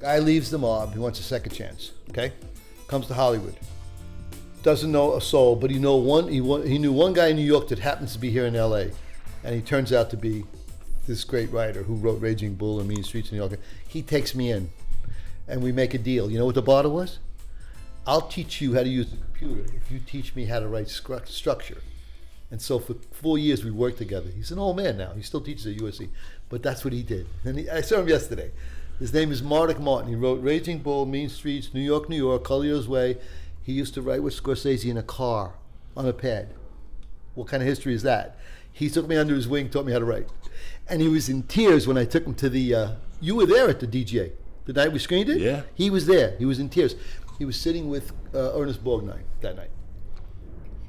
Guy leaves the mob. He wants a second chance. Okay, comes to Hollywood. Doesn't know a soul, but he knew one guy in New York that happens to be here in L.A., and he turns out to be this great writer who wrote Raging Bull and Mean Streets in New York. He takes me in, and we make a deal. You know what the barter was? I'll teach you how to use the computer if you teach me how to write structure. And so for 4 years we worked together. He's an old man now. He still teaches at USC, but that's what he did. And I saw him yesterday. His name is Mardik Martin. He wrote Raging Bull, Mean Streets, New York, Collier's Way. He used to write with Scorsese in a car on a pad. What kind of history is that? He took me under his wing, taught me how to write. And he was in tears when I took him to the, you were there at the DGA, the night we screened it? Yeah. He was there. He was in tears. He was sitting with Ernest Borgnine that night.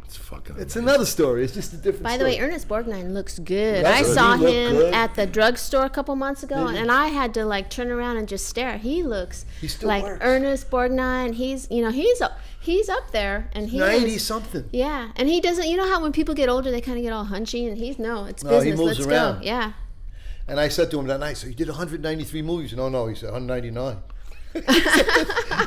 It's fucking It's amazing. another story. It's just a different By the story. way, Ernest Borgnine looks good. That's I good. saw He looked him good. at the drugstore a couple months ago, Did he? and I had to like turn around and just stare. He looks still like works. Ernest Borgnine. He's up there, and he 90 is, something. Yeah, and he doesn't. You know how when people get older, they kind of get all hunchy, and it's No, business. he moves Let's around. go. Yeah. And I said to him that night, so you did 193 movies. No, he said 199.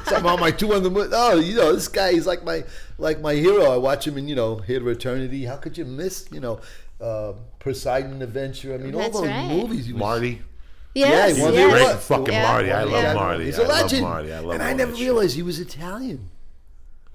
Somehow my 200 movies. Oh, this guy, he's like my hero. I watch him in, Here to Eternity. How could you miss, Poseidon Adventure? I mean, That's all those right. movies. Marty. Yes. he won the yes. award. Great fucking Yeah. Marty. I love Yeah. Marty. He's I a legend. love Marty. I love and I all never that shit. realized he was Italian.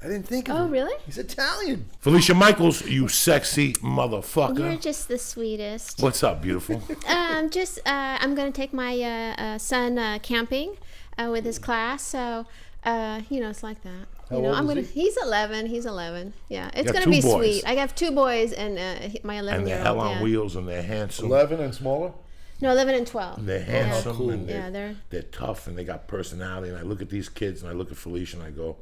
I didn't think of him. Oh, really? He's Italian. Felicia Michaels, you sexy motherfucker. You're just the sweetest. What's up, beautiful? I'm going to take my son camping with his class, so it's like that. How old is he? He's 11. He's 11. Yeah, it's got going to two be boys. sweet. I have 2 boys and my 11-year-old. And they're hell on wheels and they're handsome. 11 and smaller? No, 11 and 12. And they're handsome cool. and Yeah, they're tough and they got personality. And I look at these kids and I look at Felicia and I go,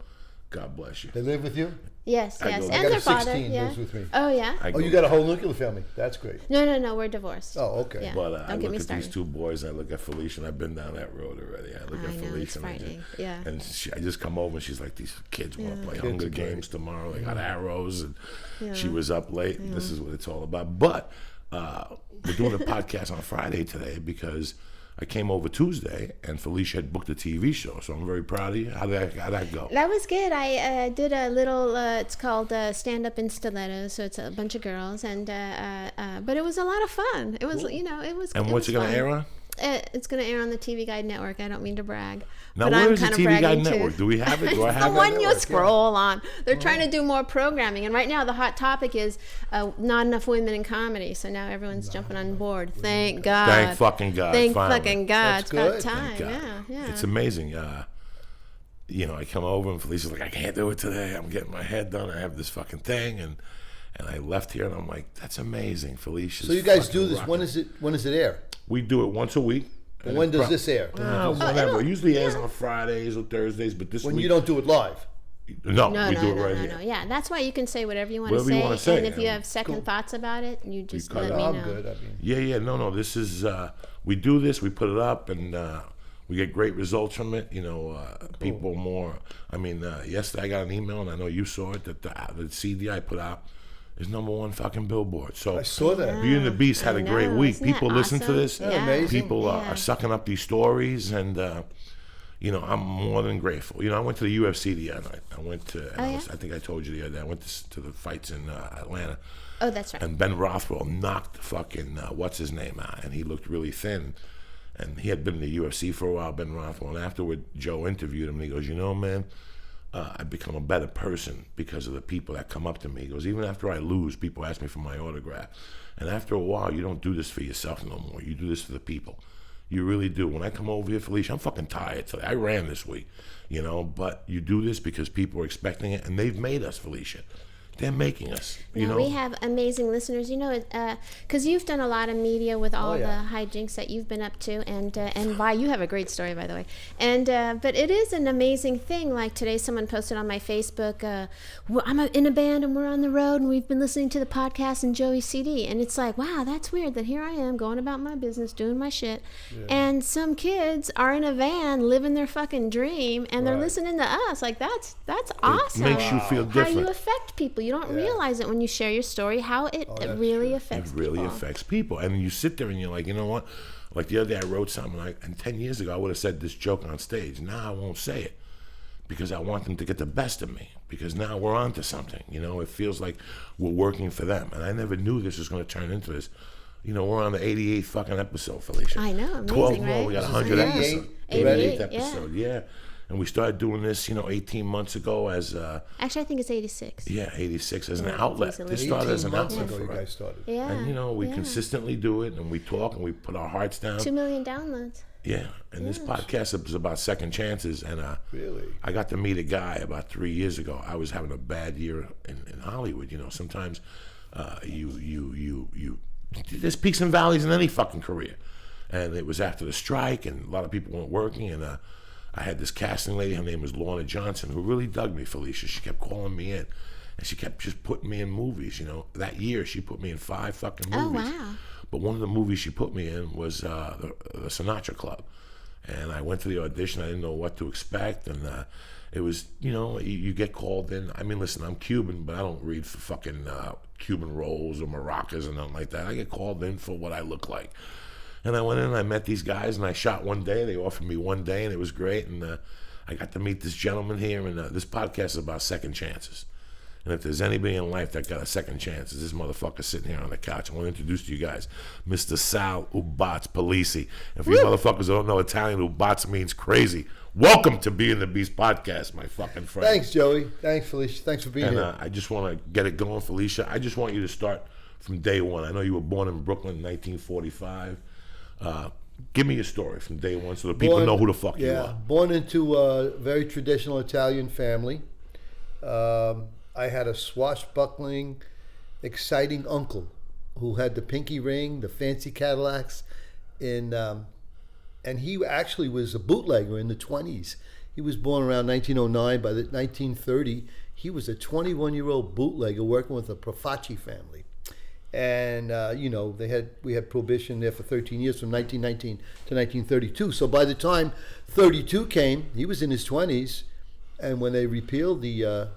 God bless you. They live with you? Yes, I yes, go- and I got their a father. 16 Yeah. lives with me. Oh yeah. I Oh, go, you got a whole nuclear family. That's great. No, we're divorced. Oh, okay. Yeah. But I Don't get look me at started. these 2 boys. I look at Felicia, and I've been down that road already. I look I at know, Felicia, it's and, frightening. Yeah. and I just come over, and she's like, "These kids want to play Kids Hunger are great. Games tomorrow. They got arrows." And Yeah. she was up late. And this is what it's all about. But we're doing a podcast on Friday today because I came over Tuesday, and Felicia had booked a TV show. So I'm very proud of you. How'd that go? That was good. I did a little. It's called Stand Up in Stilettos. So it's a bunch of girls, and but it was a lot of fun. It was, it was. And what's it going to air on? It's going to air on the TV Guide Network. I don't mean to brag. Now, but where I'm is the kind of TV Guide bragging too. Network? Do we have it? Do I It's have the it? one you network, scroll on. They're trying to do more programming, and right now the hot topic is not enough women in comedy. So now everyone's jumping on board. Thank God. Thank fucking God. Thank finally. fucking God. That's It's about good. time. Thank God. Yeah. It's amazing. I come over and Felicia's like, I can't do it today. I'm getting my head done. I have this fucking thing, and I left here and I'm like, that's amazing, Felicia. So you guys do this. When does it air? We do it once a week. And when does this air? Whatever. It usually airs on Fridays or Thursdays, but this When week you don't do it live. No, No, we no, do it no, right no, here. no. Yeah, that's why you can say whatever you want to Whatever you say. wanna say, And if you yeah. have second thoughts about it, you just cut let it me out. know. I'm good. I mean, Yeah. No. This is we do this. We put it up, and we get great results from it. People more. I mean, yesterday I got an email, and I know you saw it, that the CD I put out is #1 fucking Billboard. So I saw that. Beauty and the Beast had I a great know. week. Isn't that People listen to awesome? this. Yeah. amazing. People Yeah. are sucking up these stories, and I'm more than grateful. I went to the UFC the other night. I went to. Oh, yeah? I think I told you the other day. I went to the fights in Atlanta. Oh, that's right. And Ben Rothwell knocked fucking what's his name out, and he looked really thin. And he had been in the UFC for a while, Ben Rothwell. And afterward, Joe interviewed him, and he goes, man, I've become a better person because of the people that come up to me. He goes, even after I lose, people ask me for my autograph. And after a while, you don't do this for yourself no more. You do this for the people. You really do. When I come over here, Felicia, I'm fucking tired today. I ran this week, but you do this because people are expecting it, and they've made us, Felicia. They're making us, Now, we have amazing listeners, because you've done a lot of media with all yeah. the hijinks that you've been up to, and why you have a great story, by the way. And but it is an amazing thing. Like today, someone posted on my Facebook, I'm in a band and we're on the road and we've been listening to the podcast and Joey's CD, and it's like, wow, that's weird that here I am going about my business, doing my shit, and some kids are in a van living their fucking dream, and they're listening to us. Like that's awesome. It makes you feel How different. you affect people. You don't realize it when you share your story, how it really affects people. It really affects people. And you sit there and you're like, you know what? Like the other day I wrote something like, and 10 years ago I would have said this joke on stage. Now I won't say it because I want them to get the best of me, because now we're on to something. You know, it feels like we're working for them. And I never knew this was going to turn into this. You know, we're on the 88th fucking episode, Felicia. I know, amazing, 12 more, right? we got 100 episodes. 88, episode, yeah. And we started doing this, 18 months ago as... Actually, I think it's 86. Yeah, 86 as an outlet. This started as an outlet for you us. guys started. Yeah. And, we consistently do it, and we talk, and we put our hearts down. 2 million downloads. Yeah, and this podcast is about second chances. And Really? I got to meet a guy about 3 years ago. I was having a bad year in Hollywood. Sometimes there's peaks and valleys in any fucking career. And it was after the strike, and a lot of people weren't working, and I had this casting lady, her name was Lorna Johnson, who really dug me, Felicia. She kept calling me in, and she kept just putting me in movies, That year, she put me in 5 fucking movies. Oh, wow. But one of the movies she put me in was the Sinatra Club. And I went to the audition. I didn't know what to expect, and it was, you get called in. I mean, listen, I'm Cuban, but I don't read for fucking Cuban rolls or maracas or nothing like that. I get called in for what I look like. And I went in and I met these guys, and I shot one day. They offered me one day, and it was great. And I got to meet this gentleman here, and this podcast is about second chances. And if there's anybody in life that got a second chance, it's this motherfucker sitting here on the couch. I want to introduce to you guys Mr. Salvatore Polisi. And for you motherfuckers who don't know Italian, ubats means crazy. Welcome to Being the Beast podcast, my fucking friend. Thanks, Joey. Thanks, Felicia. Thanks for being here. I just want to get it going, Felicia. I just want you to start from day one. I know you were born in Brooklyn in 1945. Give me your story from day one so that people know who the fuck you are. Born into a very traditional Italian family. I had a swashbuckling, exciting uncle who had the pinky ring, the fancy Cadillacs, and he actually was a bootlegger in the 20s. He was born around 1909. By the 1930, he was a 21-year-old bootlegger working with the Profaci family. And we had prohibition there for 13 years, from 1919 to 1932. So by the time 32 came, he was in his 20s, and when they repealed the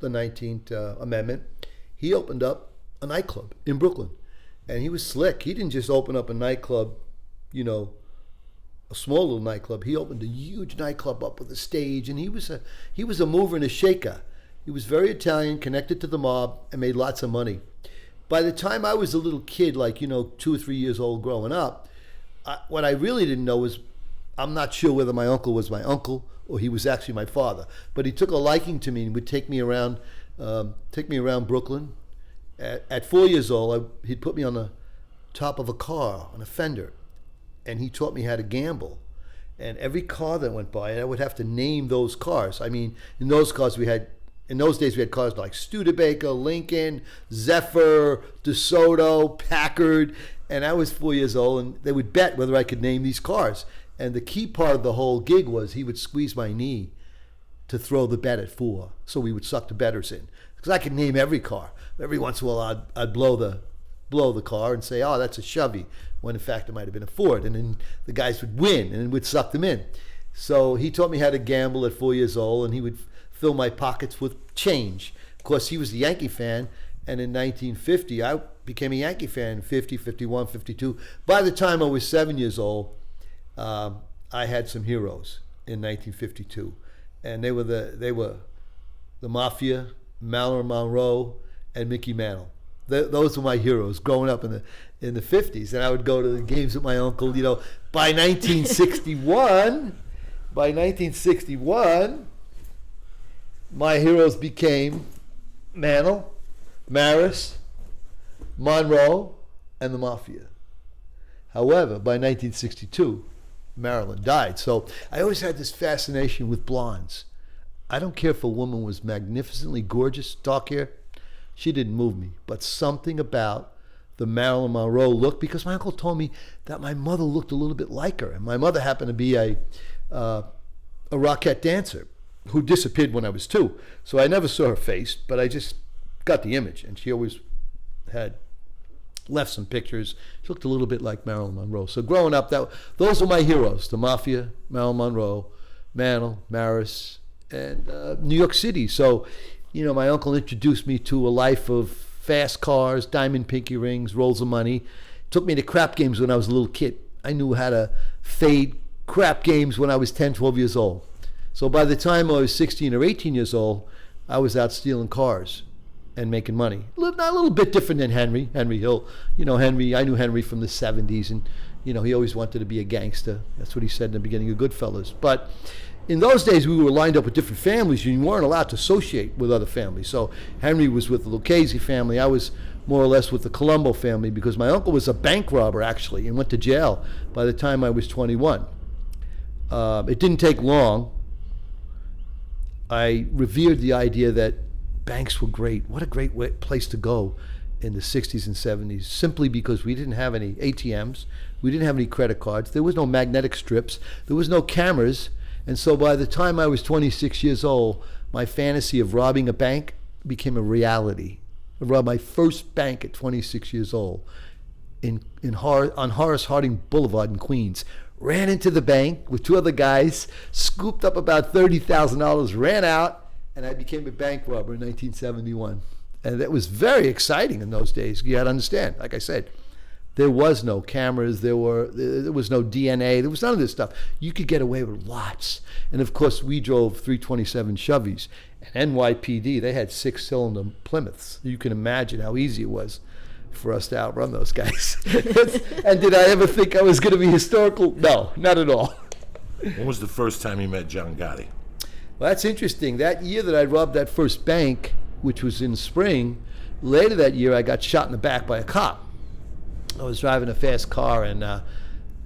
19th Amendment, he opened up a nightclub in Brooklyn, and he was slick. He didn't just open up a nightclub, a small little nightclub. He opened a huge nightclub up with a stage, and he was a mover and a shaker. He was very Italian, connected to the mob, and made lots of money. By the time I was a little kid, 2 or 3 years old growing up, what I really didn't know was, I'm not sure whether my uncle was my uncle or he was actually my father. But he took a liking to me and would take me around Brooklyn. At 4 years old, he'd put me on the top of a car, on a fender, and he taught me how to gamble. And every car that went by, I would have to name those cars. I mean, in those days we had cars like Studebaker, Lincoln, Zephyr, DeSoto, Packard, and I was 4 years old, and they would bet whether I could name these cars. And the key part of the whole gig was he would squeeze my knee to throw the bet at 4, so we would suck the bettors in. Because I could name every car. Every once in a while I'd blow the car and say, oh, that's a Chevy, when in fact it might have been a Ford. And then the guys would win and would suck them in. So he taught me how to gamble at 4 years old, and he would fill my pockets with change. Of course, he was a Yankee fan, and in 1950, I became a Yankee fan, 50, 51, 52. By the time I was 7 years old, I had some heroes in 1952, and they were the Mafia, Marilyn Monroe, and Mickey Mantle. Those were my heroes growing up in the 50s, and I would go to the games with my uncle. By 1961, my heroes became Mantle, Maris, Monroe, and the Mafia. However, by 1962, Marilyn died. So I always had this fascination with blondes. I don't care if a woman was magnificently gorgeous, dark hair. She didn't move me. But something about the Marilyn Monroe look, because my uncle told me that my mother looked a little bit like her. And my mother happened to be a Rockette dancer who disappeared when I was 2. So I never saw her face, but I just got the image. And she always had left some pictures. She looked a little bit like Marilyn Monroe. So growing up, those were my heroes: the Mafia, Marilyn Monroe, Mantle, Maris, and New York City. So, my uncle introduced me to a life of fast cars, diamond pinky rings, rolls of money. Took me to crap games when I was a little kid. I knew how to fade crap games when I was 10, 12 years old. So by the time I was 16 or 18 years old, I was out stealing cars and making money. A little bit different than Henry Hill. I knew Henry from the 70s, and he always wanted to be a gangster. That's what he said in the beginning of Goodfellas. But in those days, we were lined up with different families, and you weren't allowed to associate with other families. So Henry was with the Lucchese family. I was more or less with the Colombo family, because my uncle was a bank robber, actually, and went to jail by the time I was 21. It didn't take long. I revered the idea that banks were great. What a great place to go in the 60s and 70s, simply because we didn't have any ATMs. We didn't have any credit cards. There was no magnetic strips. There was no cameras. And so by the time I was 26 years old, my fantasy of robbing a bank became a reality. I robbed my first bank at 26 years old on Horace Harding Boulevard in Queens. Ran into the bank with two other guys, scooped up about $30,000, ran out, and I became a bank robber in 1971. And that was very exciting in those days. You had to understand, like I said, there was no cameras, there was no DNA, there was none of this stuff. You could get away with lots. And of course, we drove 327 Chevys. And NYPD, they had 6-cylinder Plymouths. You can imagine how easy it was for us to outrun those guys. And did I ever think I was going to be historical? No, not at all. When was the first time you met John Gotti? Well, that's interesting. That year that I robbed that first bank, which was in spring, later that year I got shot in the back by a cop. I was driving a fast car, and I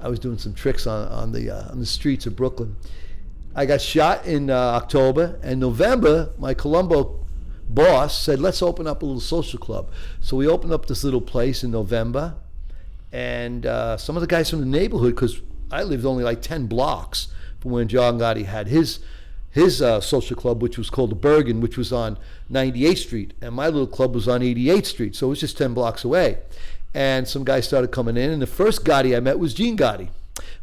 was doing some tricks on the streets of Brooklyn. I got shot in October, and November, my Colombo boss said, let's open up a little social club. So we opened up this little place in November, and some of the guys from the neighborhood, because I lived only like 10 blocks from when John Gotti had his social club, which was called the Bergen, which was on 98th Street, and my little club was on 88th Street, so it was just 10 blocks away. And some guys started coming in, and the first Gotti I met was Gene Gotti.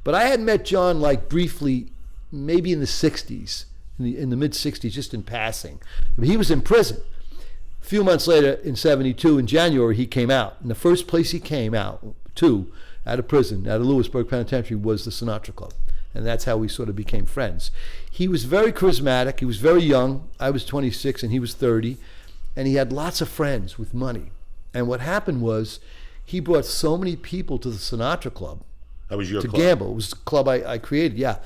But I had met John like briefly, maybe in the 60s, in the mid-60s, just in passing. He was in prison. A few months later, in 72, in January, he came out. And the first place he came out to, out of prison, out of Lewisburg Penitentiary, was the Sinatra Club. And that's how we sort of became friends. He was very charismatic. He was very young. I was 26 and he was 30. And he had lots of friends with money. And what happened was, he brought so many people to the Sinatra Club. That was your to club? Gamble. It was the club I created, yeah.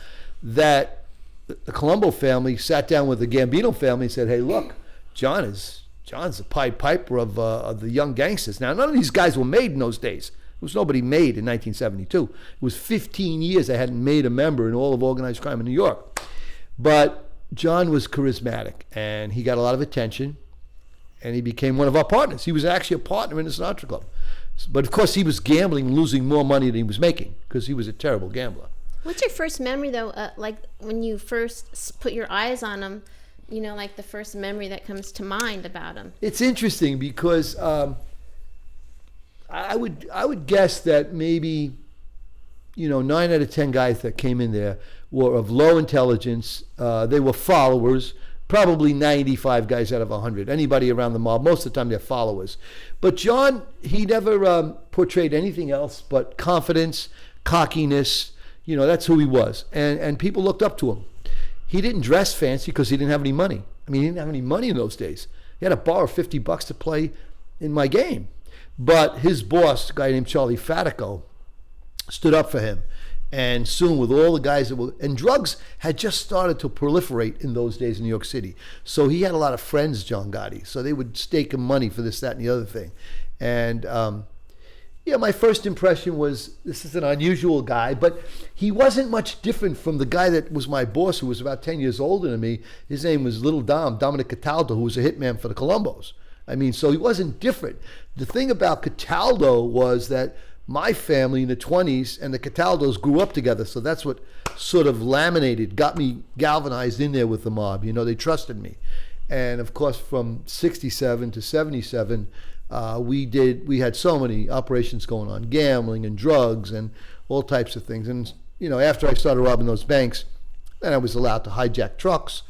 That the Colombo family sat down with the Gambino family and said, hey, look, John's the Pied Piper of the young gangsters. Now, none of these guys were made in those days. There was nobody made in 1972. It was 15 years I hadn't made a member in all of organized crime in New York. But John was charismatic, and he got a lot of attention, and he became one of our partners. He was actually a partner in the Sinatra Club. But of course, he was gambling and losing more money than he was making, because he was a terrible gambler. What's your first memory, though, like when you first put your eyes on him, like the first memory that comes to mind about him? It's interesting because I would guess that maybe, 9 out of 10 guys that came in there were of low intelligence. They were followers. Probably 95 guys out of 100. Anybody around the mob, most of the time they're followers. But John, he never portrayed anything else but confidence, cockiness. That's who he was. And people looked up to him. He didn't dress fancy because he didn't have any money. I mean, he didn't have any money in those days. He had to borrow $50 to play in my game. But his boss, a guy named Charlie Fatico, stood up for him. And soon, with all the guys and drugs had just started to proliferate in those days in New York City. So he had a lot of friends, John Gotti. So they would stake him money for this, that, and the other thing. And my first impression was, this is an unusual guy, but he wasn't much different from the guy that was my boss, who was about 10 years older than me. His name was Little Dominic Cataldo, who was a hitman for the Colombos. I mean, so he wasn't different. The thing about Cataldo was that my family in the 20s and the Cataldos grew up together, so that's what sort of got me galvanized in there with the mob. They trusted me. And of course, from 67 to 77, we had so many operations going on, gambling and drugs and all types of things. And after I started robbing those banks, then I was allowed to hijack trucks.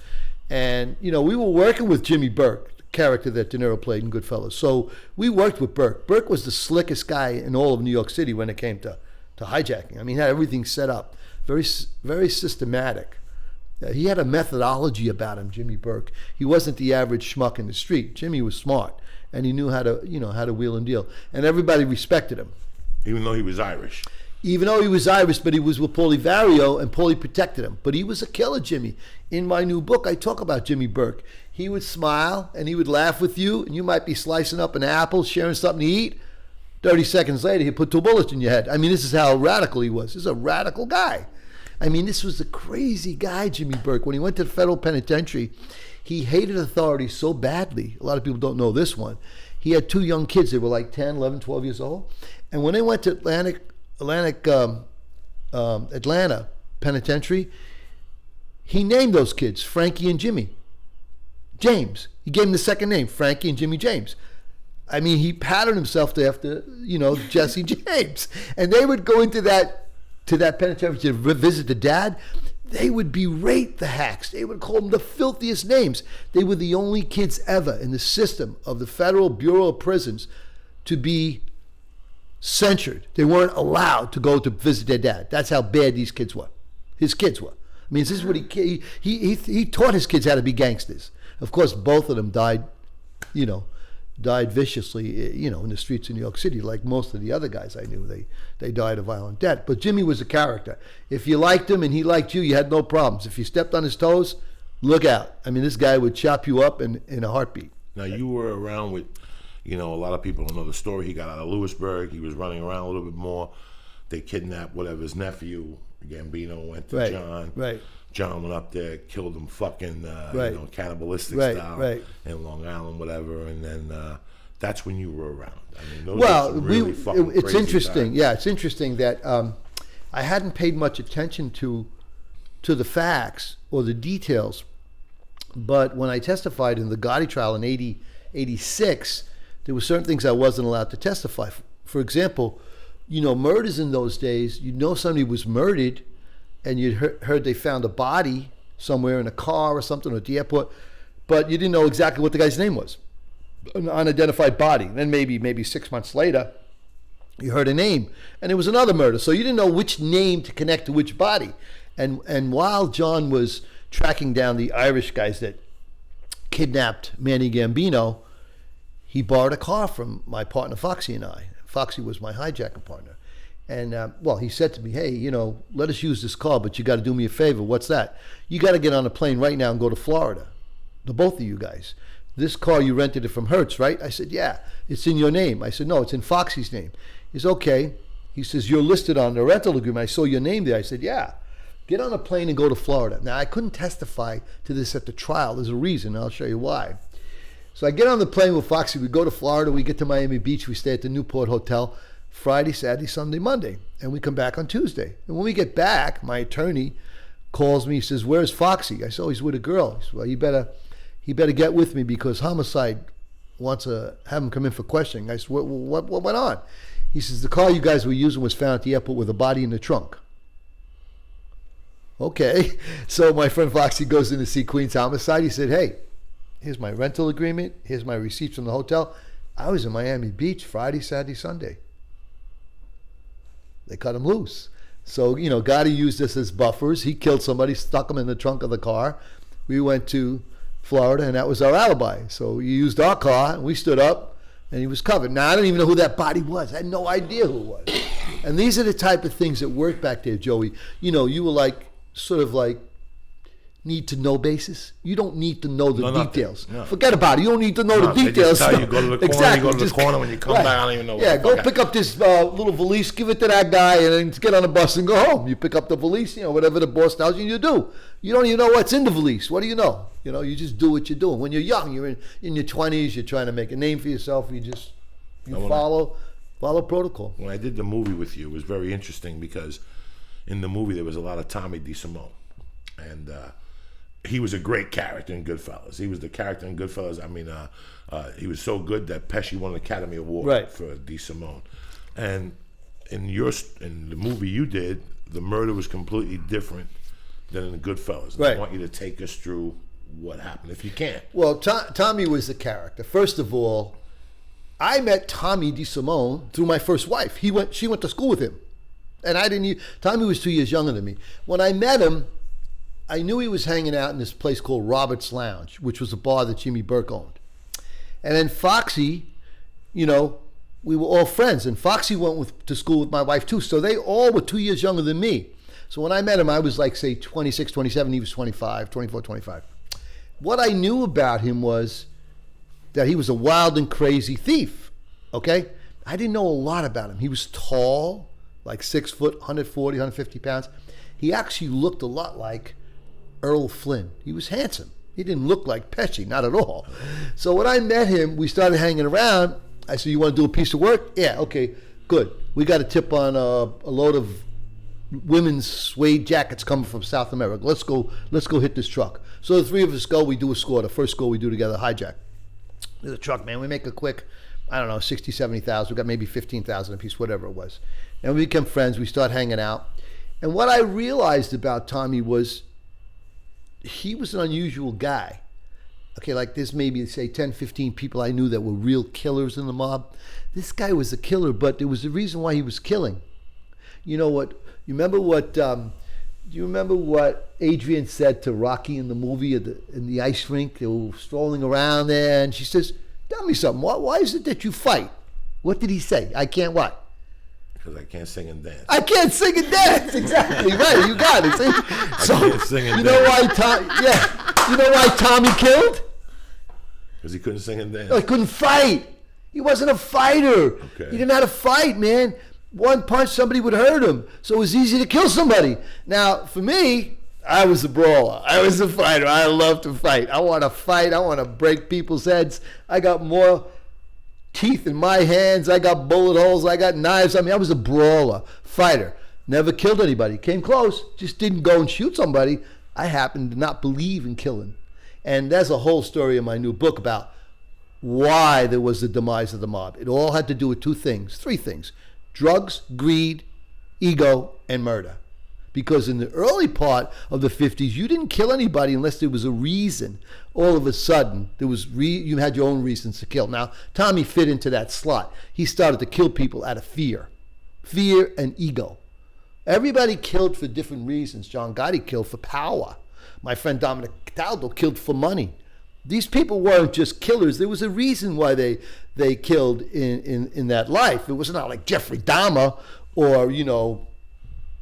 And we were working with Jimmy Burke, character that De Niro played in Goodfellas. So we worked with Burke. Burke was the slickest guy in all of New York City when it came to hijacking. I mean, he had everything set up, very systematic. He had a methodology about him, Jimmy Burke. He wasn't the average schmuck in the street. Jimmy was smart, and he knew how to wheel and deal. And everybody respected him. Even though he was Irish. Even though he was Irish, but he was with Paulie Vario, and Paulie protected him. But he was a killer, Jimmy. In my new book, I talk about Jimmy Burke. He would smile, and he would laugh with you, and you might be slicing up an apple, sharing something to eat. 30 seconds later, he'd put 2 bullets in your head. I mean, this is how radical he was. He's a radical guy. I mean, this was a crazy guy, Jimmy Burke. When he went to the federal penitentiary, he hated authority so badly. A lot of people don't know this one. He had 2 young kids. They were like 10, 11, 12 years old. And when they went to Atlanta Penitentiary, he named those kids Frankie and Jimmy James. He gave them the second name, Frankie and Jimmy James. I mean, he patterned himself after, Jesse James. And they would go into that penitentiary to visit the dad. They would berate the hacks. They would call them the filthiest names. They were the only kids ever in the system of the Federal Bureau of Prisons to be censured. They weren't allowed to go to visit their dad. That's how bad these kids were. His kids were. I mean, this is what he taught his kids how to be gangsters. Of course, both of them died viciously, in the streets of New York City, like most of the other guys I knew. They died a violent death. But Jimmy was a character. If you liked him and he liked you, you had no problems. If you stepped on his toes, look out. I mean, this guy would chop you up in a heartbeat. Now, you were around with, a lot of people don't know the story. He got out of Lewisburg. He was running around a little bit more. They kidnapped his nephew. Gambino went to John. Right. John went up there, killed him fucking, cannibalistic style in Long Island, whatever. And then that's when you were around. I mean, those are some really fucking it's crazy interesting. times. Yeah, it's interesting that I hadn't paid much attention to the facts or the details. But when I testified in the Gotti trial in 86, there were certain things I wasn't allowed to testify. For example, murders in those days, somebody was murdered, and you heard they found a body somewhere in a car or something, or at the airport, but you didn't know exactly what the guy's name was. An unidentified body. Then maybe 6 months later, you heard a name, and it was another murder. So you didn't know which name to connect to which body. And while John was tracking down the Irish guys that kidnapped Manny Gambino, he borrowed a car from my partner Foxy and I. Foxy was my hijacking partner. And, he said to me, hey, let us use this car, but you got to do me a favor. What's that? You got to get on a plane right now and go to Florida, the both of you guys. This car, you rented it from Hertz, right? I said, yeah, it's in your name. I said, no, it's in Foxy's name. He said, okay. He says, you're listed on the rental agreement. I saw your name there. I said, yeah. Get on a plane and go to Florida. Now, I couldn't testify to this at the trial. There's a reason. I'll show you why. So I get on the plane with Foxy. We go to Florida. We get to Miami Beach. We stay at the Newport Hotel Friday, Saturday, Sunday, Monday. And we come back on Tuesday. And when we get back, my attorney calls me. He says, where's Foxy? I said, oh, he's with a girl. He said, well, he better get with me because homicide wants to have him come in for questioning. I said, what went on? He says, the car you guys were using was found at the airport with a body in the trunk. Okay. So my friend Foxy goes in to see Queens Homicide. He said, hey, here's my rental agreement. Here's my receipts from the hotel. I was in Miami Beach Friday, Saturday, Sunday. They cut him loose. So, Gotti used this as buffers. He killed somebody, stuck him in the trunk of the car. We went to Florida, and that was our alibi. So he used our car, and we stood up, and he was covered. Now, I don't even know who that body was. I had no idea who it was. And these are the type of things that work back there, Joey. You were sort of need to know basis. You don't need to know the details. No. Forget about it. You don't need to know the details. They just tell you go to the corner. Exactly. You go to the corner when you come back. I don't even know. Yeah, go pick up this little valise, give it to that guy, and then get on a bus and go home. You pick up the valise, whatever the boss tells you, you do. You don't even know what's in the valise. What do you know? You just do what you're doing. When you're young, you're in your 20s, you're trying to make a name for yourself. You follow protocol. When I did the movie with you, it was very interesting because in the movie there was a lot of Tommy DeSimone, and he was a great character in Goodfellas. He was the character in Goodfellas. I mean, he was so good that Pesci won an Academy Award for DeSimone. And in the movie you did, the murder was completely different than in Goodfellas. Right. I want you to take us through what happened if you can't. Well, Tommy was the character. First of all, I met Tommy DeSimone through my first wife. She went to school with him. And I didn't. Tommy was 2 years younger than me. When I met him, I knew he was hanging out in this place called Robert's Lounge, which was a bar that Jimmy Burke owned. And then Foxy, we were all friends. And Foxy went to school with my wife too. So they all were 2 years younger than me. So when I met him, I was like, say, 26, 27. He was 25, 24, 25. What I knew about him was that he was a wild and crazy thief, okay? I didn't know a lot about him. He was tall, like 6 foot, 140, 150 pounds. He actually looked a lot like Earl Flynn. He was handsome. He didn't look like Pesci, not at all. So when I met him, we started hanging around. I said, you want to do a piece of work? Yeah, okay, good. We got a tip on a load of women's suede jackets coming from South America. Let's go hit this truck. So the three of us go, we do a score. The first score we do together, hijack. There's a truck, man. We make a quick, 60, 70,000. We got maybe 15,000 a piece, whatever it was. And we become friends. We start hanging out. And what I realized about Tommy was he was an unusual guy. Okay, like there's maybe, say, 10, 15 people I knew that were real killers in the mob. This guy was a killer, but there was a reason why he was killing. You know what? You remember what? Do you remember what Adrian said to Rocky in the movie in the ice rink? They were strolling around there, and she says, "Tell me something. Why is it that you fight?" What did he say? I can't what? Because I can't sing and dance. I can't sing and dance. Exactly right. You got it. See? So I can't sing and you know why? You know why Tommy killed? Because he couldn't sing and dance. No, he couldn't fight. He wasn't a fighter. Okay. He didn't know how to fight, man. One punch, somebody would hurt him. So it was easy to kill somebody. Now, for me, I was a brawler. I was a fighter. I love to fight. I want to fight. I want to break people's heads. I got more teeth in my hands. I got bullet holes. I got knives. I was a brawler, fighter. Never killed anybody. Came close. Just didn't go and shoot somebody. I happen to not believe in killing. And there's a whole story in my new book about why there was the demise of the mob. It all had to do with three things. Drugs, greed, ego, and murder. Because in the early part of the 50s, you didn't kill anybody unless there was a reason. All of a sudden, you had your own reasons to kill. Now, Tommy fit into that slot. He started to kill people out of fear. Fear and ego. Everybody killed for different reasons. John Gotti killed for power. My friend Dominic Cataldo killed for money. These people weren't just killers. There was a reason why they killed in that life. It was not like Jeffrey Dahmer or,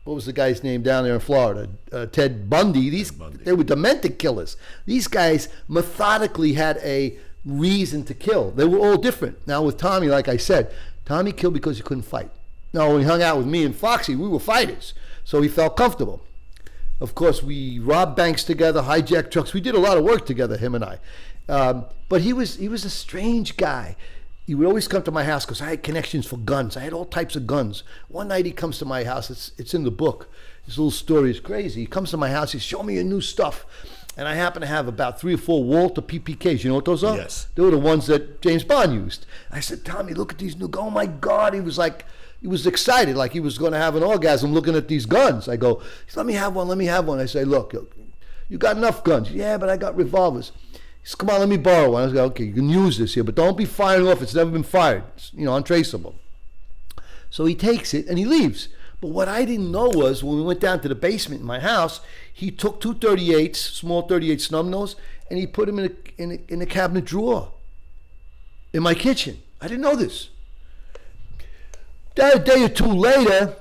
what was the guy's name down there in Florida? Ted Bundy. They were demented killers. These guys methodically had a reason to kill. They were all different. Now with Tommy, like I said, Tommy killed because he couldn't fight. Now when he hung out with me and Foxy, we were fighters. So he felt comfortable. Of course, we robbed banks together, hijacked trucks. We did a lot of work together, him and I. But he was a strange guy. He would always come to my house because I had connections for guns. I had all types of guns. One night he comes to my house. It's in the book. His little story is crazy. He comes to my house. He's showing me your new stuff. And I happen to have about 3 or 4 Walter PPKs. You know what those are? Yes. They were the ones that James Bond used. I said, Tommy, look at these new guns. Oh, my God. He was excited, like he was going to have an orgasm looking at these guns. I go, let me have one. I say, look, you got enough guns. Yeah, but I got revolvers. He says, come on, let me borrow one. I was like, okay, you can use this here, but don't be firing off. It's never been fired. It's, untraceable. So he takes it and he leaves. But what I didn't know was when we went down to the basement in my house, he took 2 .38s, small 38 snub nose, and he put them in a cabinet drawer in my kitchen. I didn't know this. Then a day or two later,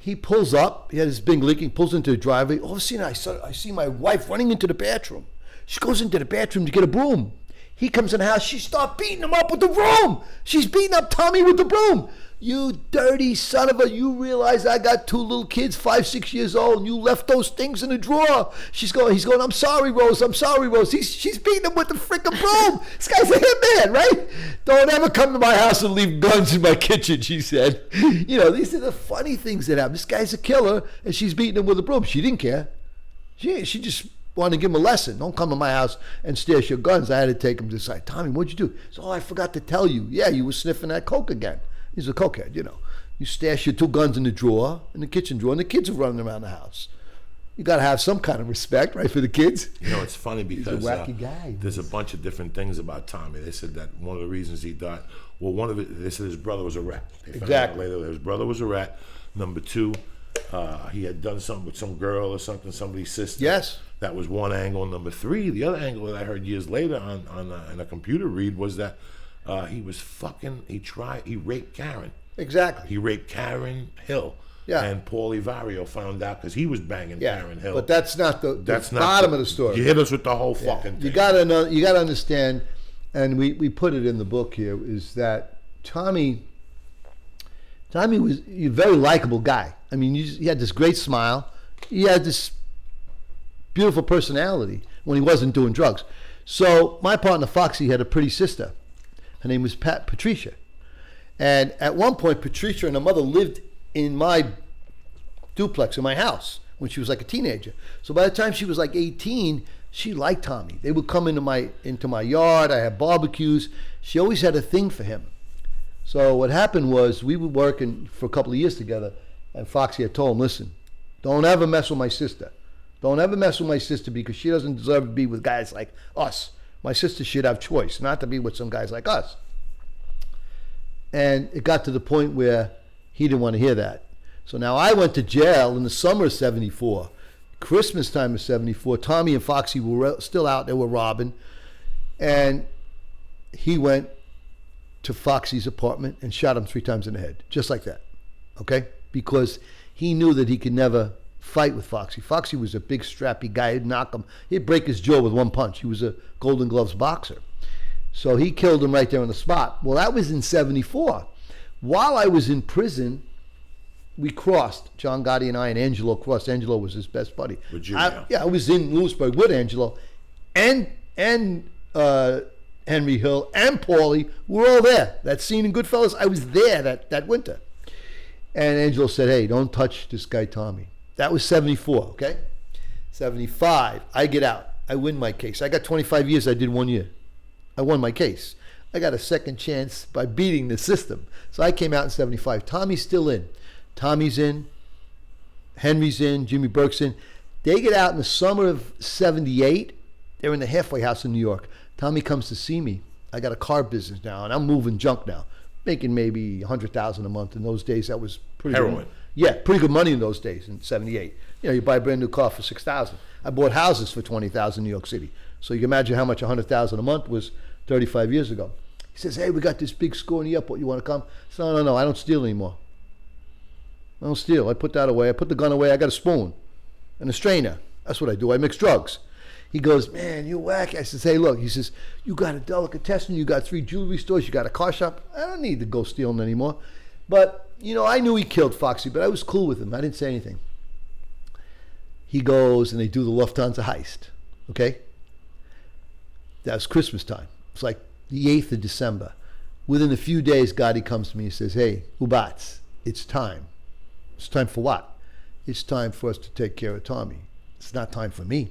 he pulls up. He had his big leak. He pulls into the driveway. All of a sudden, I see my wife running into the bathroom. She goes into the bathroom to get a broom. He comes in the house. She starts beating him up with the broom. She's beating up Tommy with the broom. You dirty son of a, you realize I got 2 little kids, 5, 6 years old, and you left those things in the drawer. He's going, I'm sorry, Rose. She's beating him with the frickin' broom. This guy's a hitman, right? Don't ever come to my house and leave guns in my kitchen, she said. These are the funny things that happen. This guy's a killer, and she's beating him with a broom. She didn't care. She just wanted to give him a lesson. Don't come to my house and stash your guns. I had to take him to the side. Tommy, what'd you do? So, I forgot to tell you. Yeah, you were sniffing that coke again. He's a cokehead, You stash your 2 guns in the drawer, in the kitchen drawer, and the kids are running around the house. you got to have some kind of respect, right, for the kids. You know, it's funny because He's a wacky guy. There's a bunch of different things about Tommy. They said that one of the reasons he died, well, they said his brother was a rat. They found out Exactly. later that his brother was a rat. Number two, he had done something with some girl or something, somebody's sister. Yes. That was one angle. Number three, the other angle that I heard years later on a computer read was that he raped Karen. Exactly. He raped Karen Hill. Yeah. And Paulie Vario found out because he was banging Karen Hill. But that's not the That's not bottom of the story. You hit us with the whole fucking thing. You gotta understand, and we put it in the book here, is that Tommy was a very likable guy. I mean, he had this great smile. He had this beautiful personality when he wasn't doing drugs. So my partner Foxy had a pretty sister. Her name was Patricia. And at one point, Patricia and her mother lived in my duplex in my house when she was like a teenager. So by the time she was like 18, she liked Tommy. They would come into my yard. I had barbecues. She always had a thing for him. So what happened was we were working for a couple of years together, and Foxy had told him, listen, don't ever mess with my sister. Don't ever mess with my sister because she doesn't deserve to be with guys like us. My sister should have choice, not to be with some guys like us. And it got to the point where he didn't want to hear that. So now I went to jail in the summer of 74. Christmas time of 74. Tommy and Foxy were still out. They were robbing. And he went to Foxy's apartment and shot him 3 times in the head. Just like that. Okay? Because he knew that he could never fight with Foxy. Foxy was a big, strappy guy. He'd knock him. He'd break his jaw with one punch. He was a Golden Gloves boxer. So he killed him right there on the spot. Well, that was in 74. While I was in prison, we crossed. John Gotti and I and Angelo crossed. Angelo was his best buddy. With you, I was in Lewisburg with Angelo and Henry Hill and Paulie. We were all there. That scene in Goodfellas, I was there that winter. And Angelo said, hey, don't touch this guy Tommy. That was 74, okay? 75, I get out. I win my case. I got 25 years. I did 1 year. I won my case. I got a second chance by beating the system. So I came out in 75. Tommy's still in. Tommy's in. Henry's in. Jimmy Burke's in. They get out in the summer of 78. They're in the halfway house in New York. Tommy comes to see me. I got a car business now, and I'm moving junk now. Making maybe $100,000 a month. In those days, that was pretty Heroin. good. Yeah, pretty good money in those days in 78. You know, you buy a brand new car for $6,000. I bought houses for $20,000 in New York City. So you can imagine how much $100,000 a month was 35 years ago. He says, hey, we got this big score in the airport. You want to come? I said, no, I don't steal anymore. I don't steal. I put that away. I put the gun away. I got a spoon and a strainer. That's what I do. I mix drugs. He goes, man, you whack. I says, hey, look. He says, you got a delicatessen. You got 3 jewelry stores. You got a car shop. I don't need to go stealing anymore. But, you know, I knew he killed Foxy, but I was cool with him. I didn't say anything. He goes and they do the Lufthansa heist. Okay? That was Christmas time. It's like the 8th of December. Within a few days, Gotti comes to me and says, hey, Ubats, it's time. It's time for what? It's time for us to take care of Tommy. It's not time for me.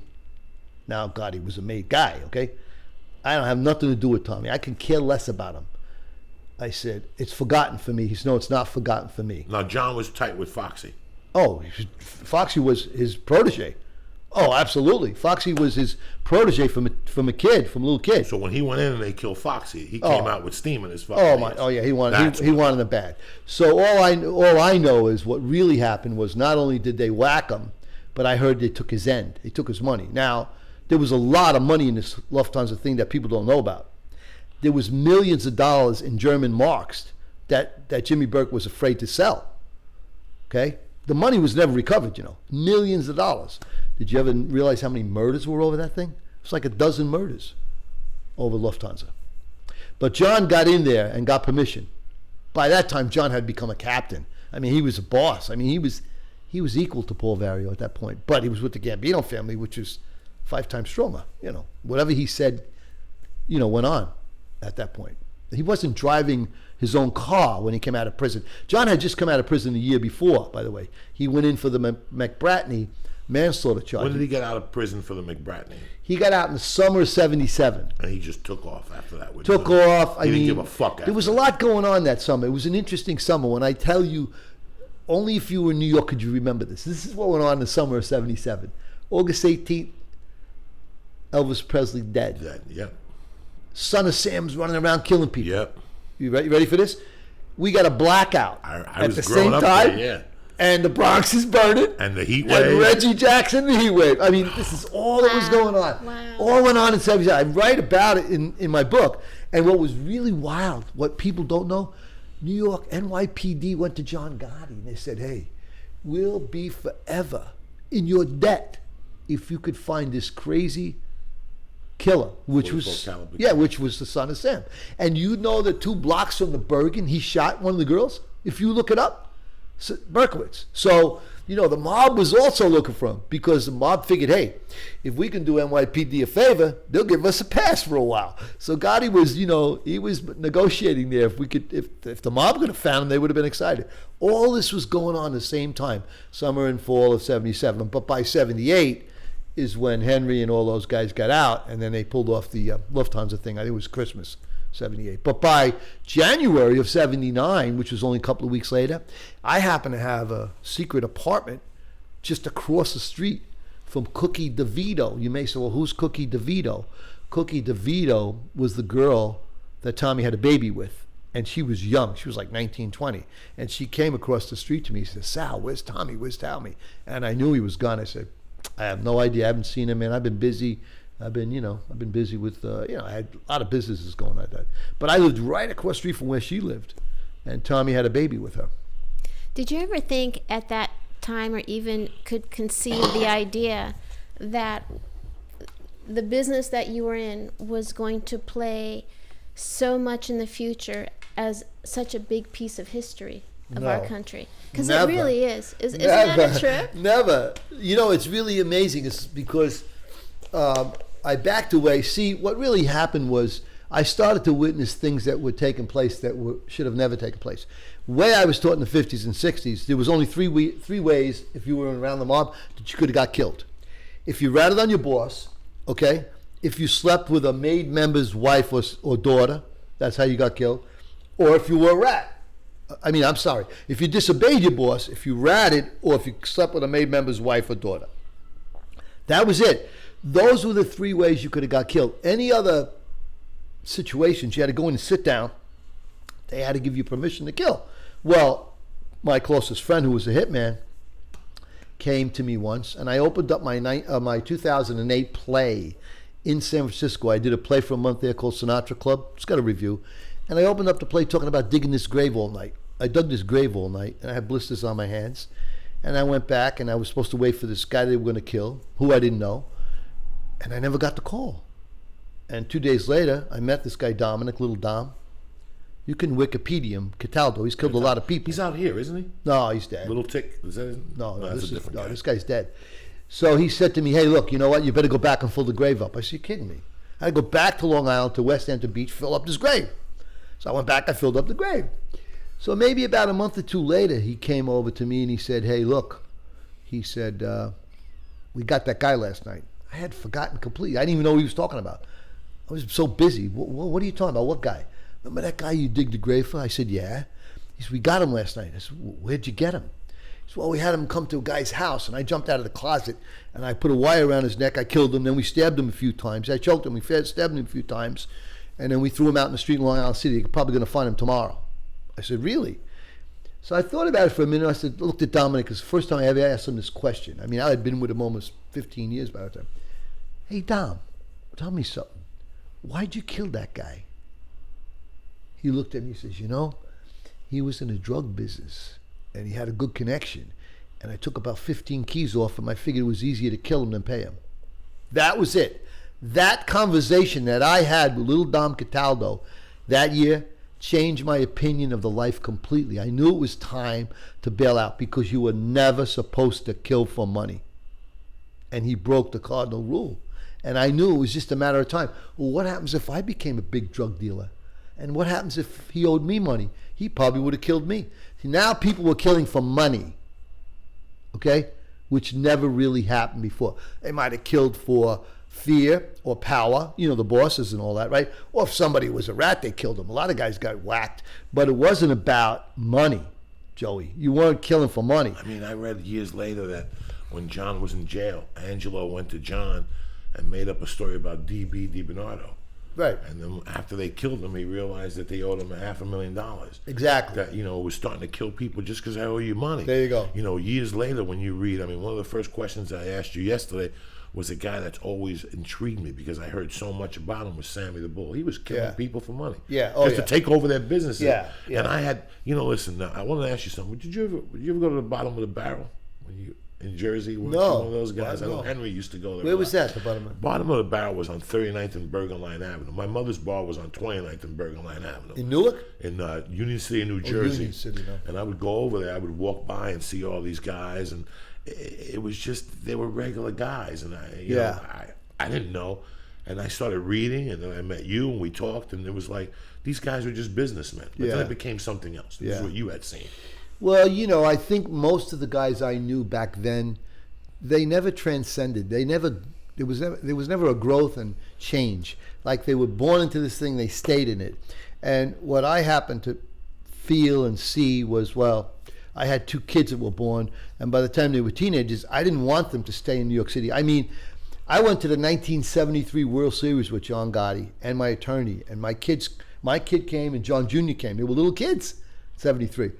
Now, Gotti was a made guy, okay? I don't have nothing to do with Tommy. I can care less about him. I said, it's forgotten for me. He said, no, it's not forgotten for me. Now, John was tight with Foxy. Oh, Foxy was his protege. Oh, absolutely. Foxy was his protege from a kid, from a little kid. So when he went in and they killed Foxy, he came out with steam in his fucking Oh my! hands. Oh yeah, he wanted them bad. So all I know is what really happened was not only did they whack him, but I heard they took his end. They took his money. Now there was a lot of money in this Lufthansa thing that people don't know about. There was millions of dollars in German marks that Jimmy Burke was afraid to sell. Okay, the money was never recovered. You know, millions of dollars. Did you ever realize how many murders were over that thing? It's like a dozen murders over Lufthansa. But John got in there and got permission. By that time, John had become a captain. I mean, he was a boss. I mean, he was equal to Paul Vario at that point. But he was with the Gambino family, which is 5 times stronger. You know, whatever he said, you know, went on at that point. He wasn't driving his own car when he came out of prison. John had just come out of prison the year before, by the way. He went in for the McBratney manslaughter charge. When did he get out of prison for the McBratney? He got out in the summer of 77. And he just took off after that. Took off. He didn't give a fuck. There was a lot going on that summer. It was an interesting summer. When I tell you, only if you were in New York could you remember this. This is what went on in the summer of 77. August 18th, Elvis Presley dead. Yep. Son of Sam's running around killing people. Yep. You ready for this? We got a blackout I at was the growing same up time. there, yeah. And the Bronx is burning. And the heat And wave. Reggie Jackson, the heat wave. I mean, this is all that was going on. Wow. All went on in 77. I write about it in my book. And what was really wild, what people don't know, New York NYPD went to John Gotti and they said, hey, we'll be forever in your debt if you could find this crazy killer, which was the son of Sam. And you know that 2 blocks from the Bergen, he shot one of the girls. If you look it up, Berkowitz. So, you know, the mob was also looking for him because the mob figured, hey, if we can do NYPD a favor, they'll give us a pass for a while. So Gotti was, you know, he was negotiating there. If we could, if the mob could have found him, they would have been excited. All this was going on at the same time, summer and fall of 77. But by 78 is when Henry and all those guys got out, and then they pulled off the Lufthansa thing. I think it was Christmas. 78. But by January of 79, which was only a couple of weeks later, I happened to have a secret apartment just across the street from Cookie DeVito. You may say, well, who's Cookie DeVito? Cookie DeVito was the girl that Tommy had a baby with. And she was young. She was like 19, 20. And she came across the street to me. She said, Sal, where's Tommy? Where's Tommy? And I knew he was gone. I said, I have no idea. I haven't seen him, man. I've been busy. I've been busy with, I had a lot of businesses going like that. But I lived right across the street from where she lived. And Tommy had a baby with her. Did you ever think at that time or even could conceive the idea that the business that you were in was going to play so much in the future as such a big piece of history of our country? Because it really is. Isn't that a trip? Never. You know, it's really amazing. It's because I backed away. See, what really happened was I started to witness things that were taking place that should have never taken place. The way I was taught in the 50s and 60s, there was only three ways, if you were around the mob, that you could have got killed. If you ratted on your boss, okay? If you slept with a maid member's wife or daughter, that's how you got killed. Or if you were a rat. If you disobeyed your boss, if you ratted, or if you slept with a maid member's wife or daughter. That was it. Those were the 3 ways you could have got killed. Any other situations, you had to go in and sit down. They had to give you permission to kill. Well, my closest friend, who was a hitman, came to me once, and I opened up my 2008 play in San Francisco. I did a play for a month there called Sinatra Club. It's got a review. And I opened up the play talking about digging this grave all night. I dug this grave all night, and I had blisters on my hands. And I went back, and I was supposed to wait for this guy they were going to kill, who I didn't know. And I never got the call. And 2 days later, I met this guy, Dominic, Little Dom. You can Wikipedia him, Cataldo. He's killed a lot of people. He's out here, isn't he? No, he's dead. Little Tick? Is that his? No, that's a different guy. This guy's dead. So he said to me, hey, look, you know what? You better go back and fill the grave up. I said, you're kidding me. I had to go back to Long Island, to West Hampton Beach, fill up this grave. So I went back, I filled up the grave. So maybe about a month or 2 later, he came over to me and he said, hey, look. He said, we got that guy last night. I had forgotten completely. I didn't even know what he was talking about. I was so busy. What are you talking about? What guy? Remember that guy you dig the grave for? I said, yeah. He said, we got him last night. I said, where'd you get him? He said, well, we had him come to a guy's house, and I jumped out of the closet, and I put a wire around his neck. I killed him. Then we stabbed him a few times. I choked him. We stabbed him a few times, and then we threw him out in the street in Long Island City. You're probably going to find him tomorrow. I said, really? So I thought about it for a minute. I looked at Dominic. It's the first time I ever asked him this question. I mean, I had been with him almost 15 years by the time. Hey, Dom, tell me something. Why'd you kill that guy? He looked at me and says, you know, he was in the drug business and he had a good connection. And I took about 15 keys off him. I figured it was easier to kill him than pay him. That was it. That conversation that I had with little Dom Cataldo that year changed my opinion of the life completely. I knew it was time to bail out because you were never supposed to kill for money. And he broke the cardinal rule. And I knew it was just a matter of time. Well, what happens if I became a big drug dealer? And what happens if he owed me money? He probably would have killed me. See, now people were killing for money, okay? Which never really happened before. They might have killed for fear or power, you know, the bosses and all that, right? Or if somebody was a rat, they killed him. A lot of guys got whacked. But it wasn't about money. Joey. You weren't killing for money. I mean, I read years later that when John was in jail, Angelo went to John and made up a story about D.B. DiBernardo. Right. And then after they killed him, he realized that they owed him $500,000. Exactly. That, was starting to kill people just because I owe you money. There you go. Years later when you read, I mean, one of the first questions I asked you yesterday was a guy that's always intrigued me because I heard so much about him was Sammy the Bull. He was killing people for money. Yeah. Just to take over their businesses. Yeah. Yeah. And I had, listen, now, I want to ask you something. Would you ever go to the bottom of the barrel when you in Jersey? Weren't you one of those guys? I know Henry used to go there. Where was that, the bottom of the Bottom of the barrel was on 39th and Bergen Line Avenue. My mother's bar was on 29th and Bergen Line Avenue. In Newark? In Union City, New Jersey. Union City, no. And I would go over there. I would walk by and see all these guys, and it was just, they were regular guys. And I didn't know. And I started reading, and then I met you, and we talked, and it was like, these guys were just businessmen. But then it became something else. This is what you had seen. Well, I think most of the guys I knew back then, they never transcended. There was never a growth and change. Like they were born into this thing, they stayed in it. And what I happened to feel and see was, well, I had 2 kids that were born, and by the time they were teenagers, I didn't want them to stay in New York City. I mean, I went to the 1973 World Series with John Gotti and my attorney, and my kid came and John Jr. came. They were little kids, 73.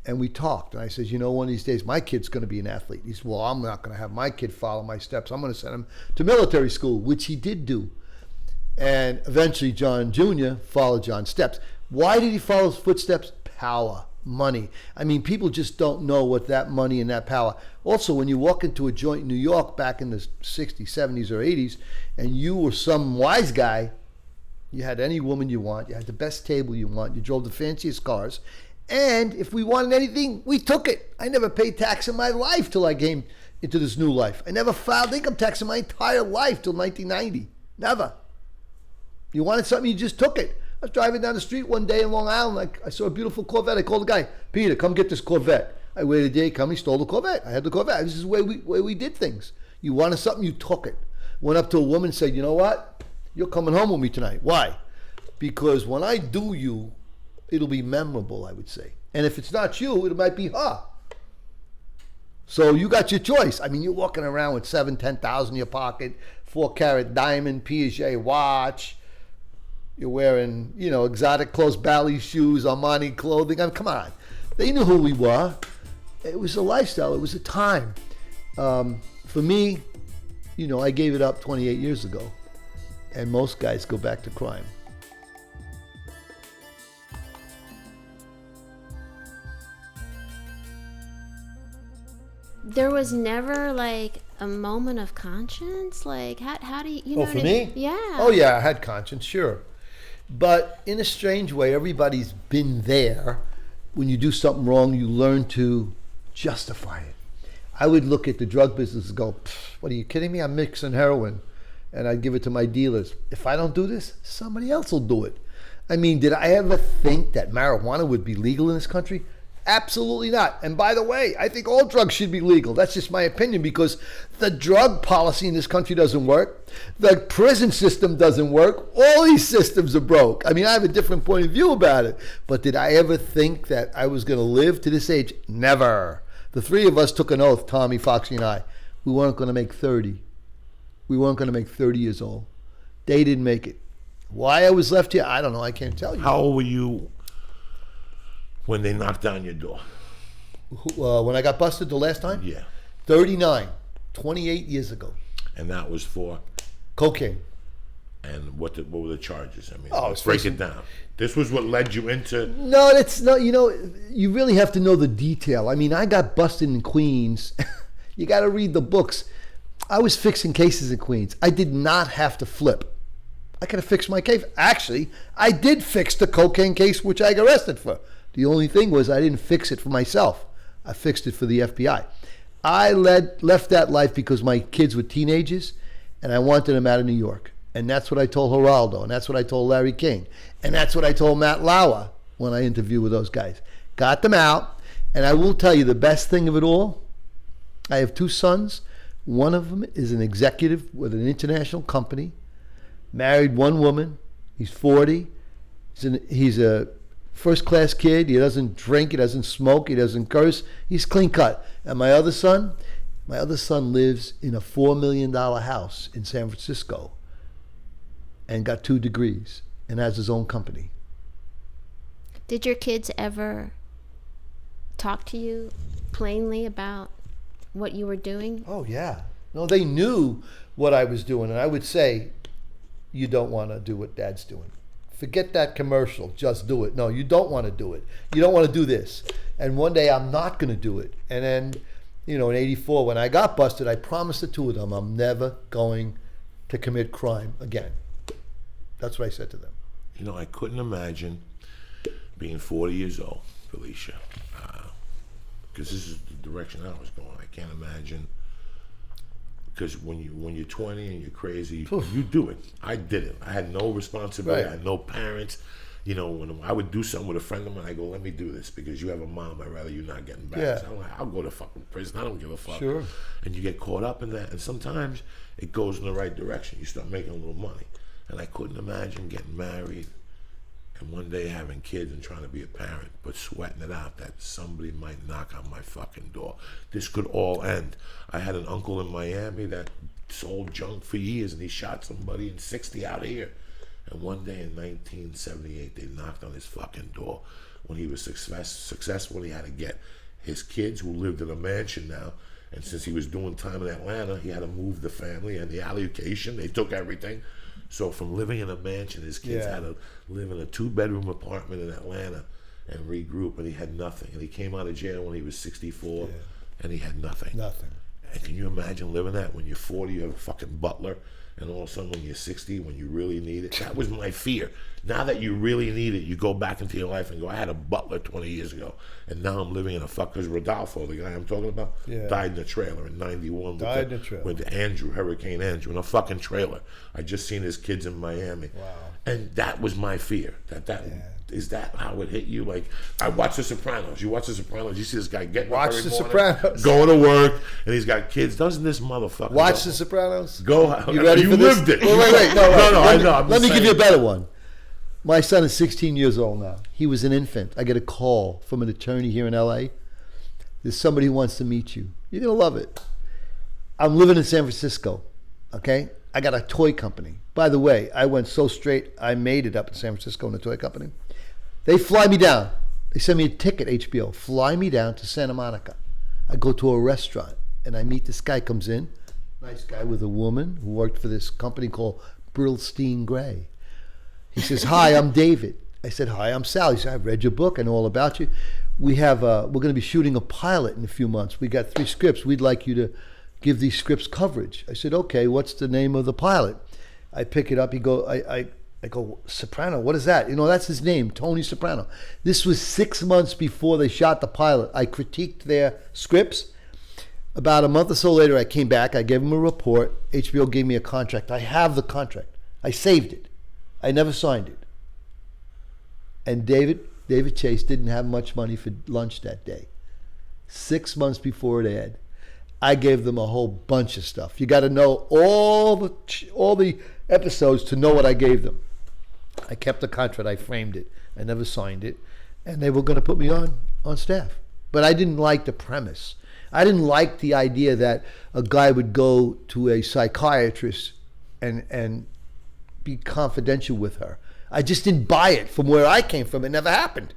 And we talked, and I said, one of these days, my kid's going to be an athlete. He said, well, I'm not going to have my kid follow my steps. I'm going to send him to military school, which he did do. And eventually, John Jr. followed John's steps. Why did he follow his footsteps? Power, money. I mean, people just don't know what that money and that power. Also, when you walk into a joint in New York back in the 60s, 70s, or 80s, and you were some wise guy, you had any woman you want, you had the best table you want, you drove the fanciest cars, and if we wanted anything, we took it. I never paid tax in my life till I came into this new life. I never filed income tax in my entire life till 1990. Never. You wanted something, you just took it. I was driving down the street one day in Long Island. I saw a beautiful Corvette. I called the guy, Peter, come get this Corvette. I waited a day, he stole the Corvette. I had the Corvette. This is the way we did things. You wanted something, you took it. Went up to a woman and said, you know what? You're coming home with me tonight. Why? Because when I do you, it'll be memorable, I would say. And if it's not you, it might be her. So you got your choice. I mean, you're walking around with $7,000-$10,000 in your pocket, 4-carat diamond, Piaget watch. You're wearing, exotic clothes, Bally shoes, Armani clothing. I mean, come on. They knew who we were. It was a lifestyle. It was a time. For me, I gave it up 28 years ago. And most guys go back to crime. There was never like a moment of conscience. Like how do you know? For me? Yeah. Oh yeah, I had conscience, sure. But in a strange way, everybody's been there. When you do something wrong, you learn to justify it. I would look at the drug business and go, what are you kidding me? I'm mixing heroin. And I'd give it to my dealers. If I don't do this, somebody else will do it. I mean, did I ever think that marijuana would be legal in this country? Absolutely not. And by the way, I think all drugs should be legal. That's just my opinion, because the drug policy in this country doesn't work. The prison system doesn't work. All these systems are broke. I mean, I have a different point of view about it. But did I ever think that I was going to live to this age? Never. The 3 of us took an oath, Tommy, Foxy, and I. We weren't going to make 30. We weren't going to make 30 years old. They didn't make it. Why I was left here, I don't know. I can't tell you. How old were you when they knocked down your door? When I got busted the last time? Yeah. 39, 28 years ago. And that was for? Cocaine. And what were the charges? I mean, break it down. This was what led you into... No, that's not, you really have to know the detail. I mean, I got busted in Queens. You got to read the books. I was fixing cases in Queens. I did not have to flip. I could have fixed my case. Actually, I did fix the cocaine case, which I got arrested for. The only thing was I didn't fix it for myself. I fixed it for the FBI. I left that life because my kids were teenagers, and I wanted them out of New York. And that's what I told Geraldo, and that's what I told Larry King, and that's what I told Matt Lauer when I interviewed with those guys. Got them out, and I will tell you the best thing of it all, I have 2 sons. One of them is an executive with an international company, married one woman. He's 40. He's a first class kid. He doesn't drink. He doesn't smoke. He doesn't curse. He's clean cut. And my other son lives in a $4 million house in San Francisco and got 2 degrees and has his own company. Did your kids ever talk to you plainly about what you were doing? Oh, yeah. No, they knew what I was doing. And I would say, you don't want to do what Dad's doing. Forget that commercial. Just do it. No, you don't want to do it. You don't want to do this. And one day I'm not going to do it. And then, in '84, when I got busted, I promised the 2 of them, I'm never going to commit crime again. That's what I said to them. I couldn't imagine being 40 years old, Felicia, because this is the direction I was going. I can't imagine, because when you're 20 and you're crazy, you do it. I did it. I had no responsibility. Right. I had no parents. When I would do something with a friend of mine, I go, let me do this because you have a mom. I'd rather you not getting back. Yeah. So I'm like, I'll go to fucking prison. I don't give a fuck. Sure. And you get caught up in that. And sometimes it goes in the right direction. You start making a little money. And I couldn't imagine getting married and one day having kids and trying to be a parent, but sweating it out that somebody might knock on my fucking door. This could all end. I had an uncle in Miami that sold junk for years, and he shot somebody in 60 out here. And one day in 1978, they knocked on his fucking door when he was successful. He had to get his kids, who lived in a mansion now, and since he was doing time in Atlanta, he had to move the family and the allocation. They took everything. So from living in a mansion, his kids had to live in a 2-bedroom apartment in Atlanta and regroup, and he had nothing. And he came out of jail when he was 64, and he had nothing. Nothing. And can you imagine living that? When you're 40, you have a fucking butler, and all of a sudden when you're 60, when you really need it. That was my fear. Now that you really need it, you go back into your life and go, I had a butler 20 years ago, and now I'm living in a fuckers. Rodolfo, the guy I'm talking about, died in a trailer in 91. Died in a trailer. With Hurricane Andrew, in a fucking trailer. I just seen his kids in Miami. Wow. And that was my fear. Is that how it hit you? Like, I watched The Sopranos. You watch The Sopranos, you see this guy getting up every morning, Sopranos. going to work, and he's got kids. Doesn't this motherfucker Watch The Sopranos? Go. You ready for this? Lived it. Wait. No, I know. Let me give you a better one. My son is 16 years old now. He was an infant. I get a call from an attorney here in LA. There's somebody who wants to meet you. You're going to love it. I'm living in San Francisco, okay? I got a toy company. By the way, I went so straight, I made it up in San Francisco in a toy company. They fly me down. They send me a ticket, HBO. Fly me down to Santa Monica. I go to a restaurant, and I meet this guy, comes in. Nice guy with a woman who worked for this company called Brillstein Gray. He says, hi, I'm David. I said, hi, I'm Sal. He said, I've read your book. I know all about you. We're going to be shooting a pilot in a few months. We got 3 scripts. We'd like you to give these scripts coverage. I said, okay, what's the name of the pilot? I pick it up. I go, Soprano, what is that? That's his name, Tony Soprano. This was 6 months before they shot the pilot. I critiqued their scripts. About a month or so later, I came back. I gave them a report. HBO gave me a contract. I have the contract. I saved it. I never signed it. And David Chase didn't have much money for lunch that day. 6 months before it aired, I gave them a whole bunch of stuff. You got to know all the episodes to know what I gave them. I kept the contract. I framed it. I never signed it. And they were going to put me on staff. But I didn't like the premise. I didn't like the idea that a guy would go to a psychiatrist and be confidential with her. I just didn't buy it. From where I came from, it never happened.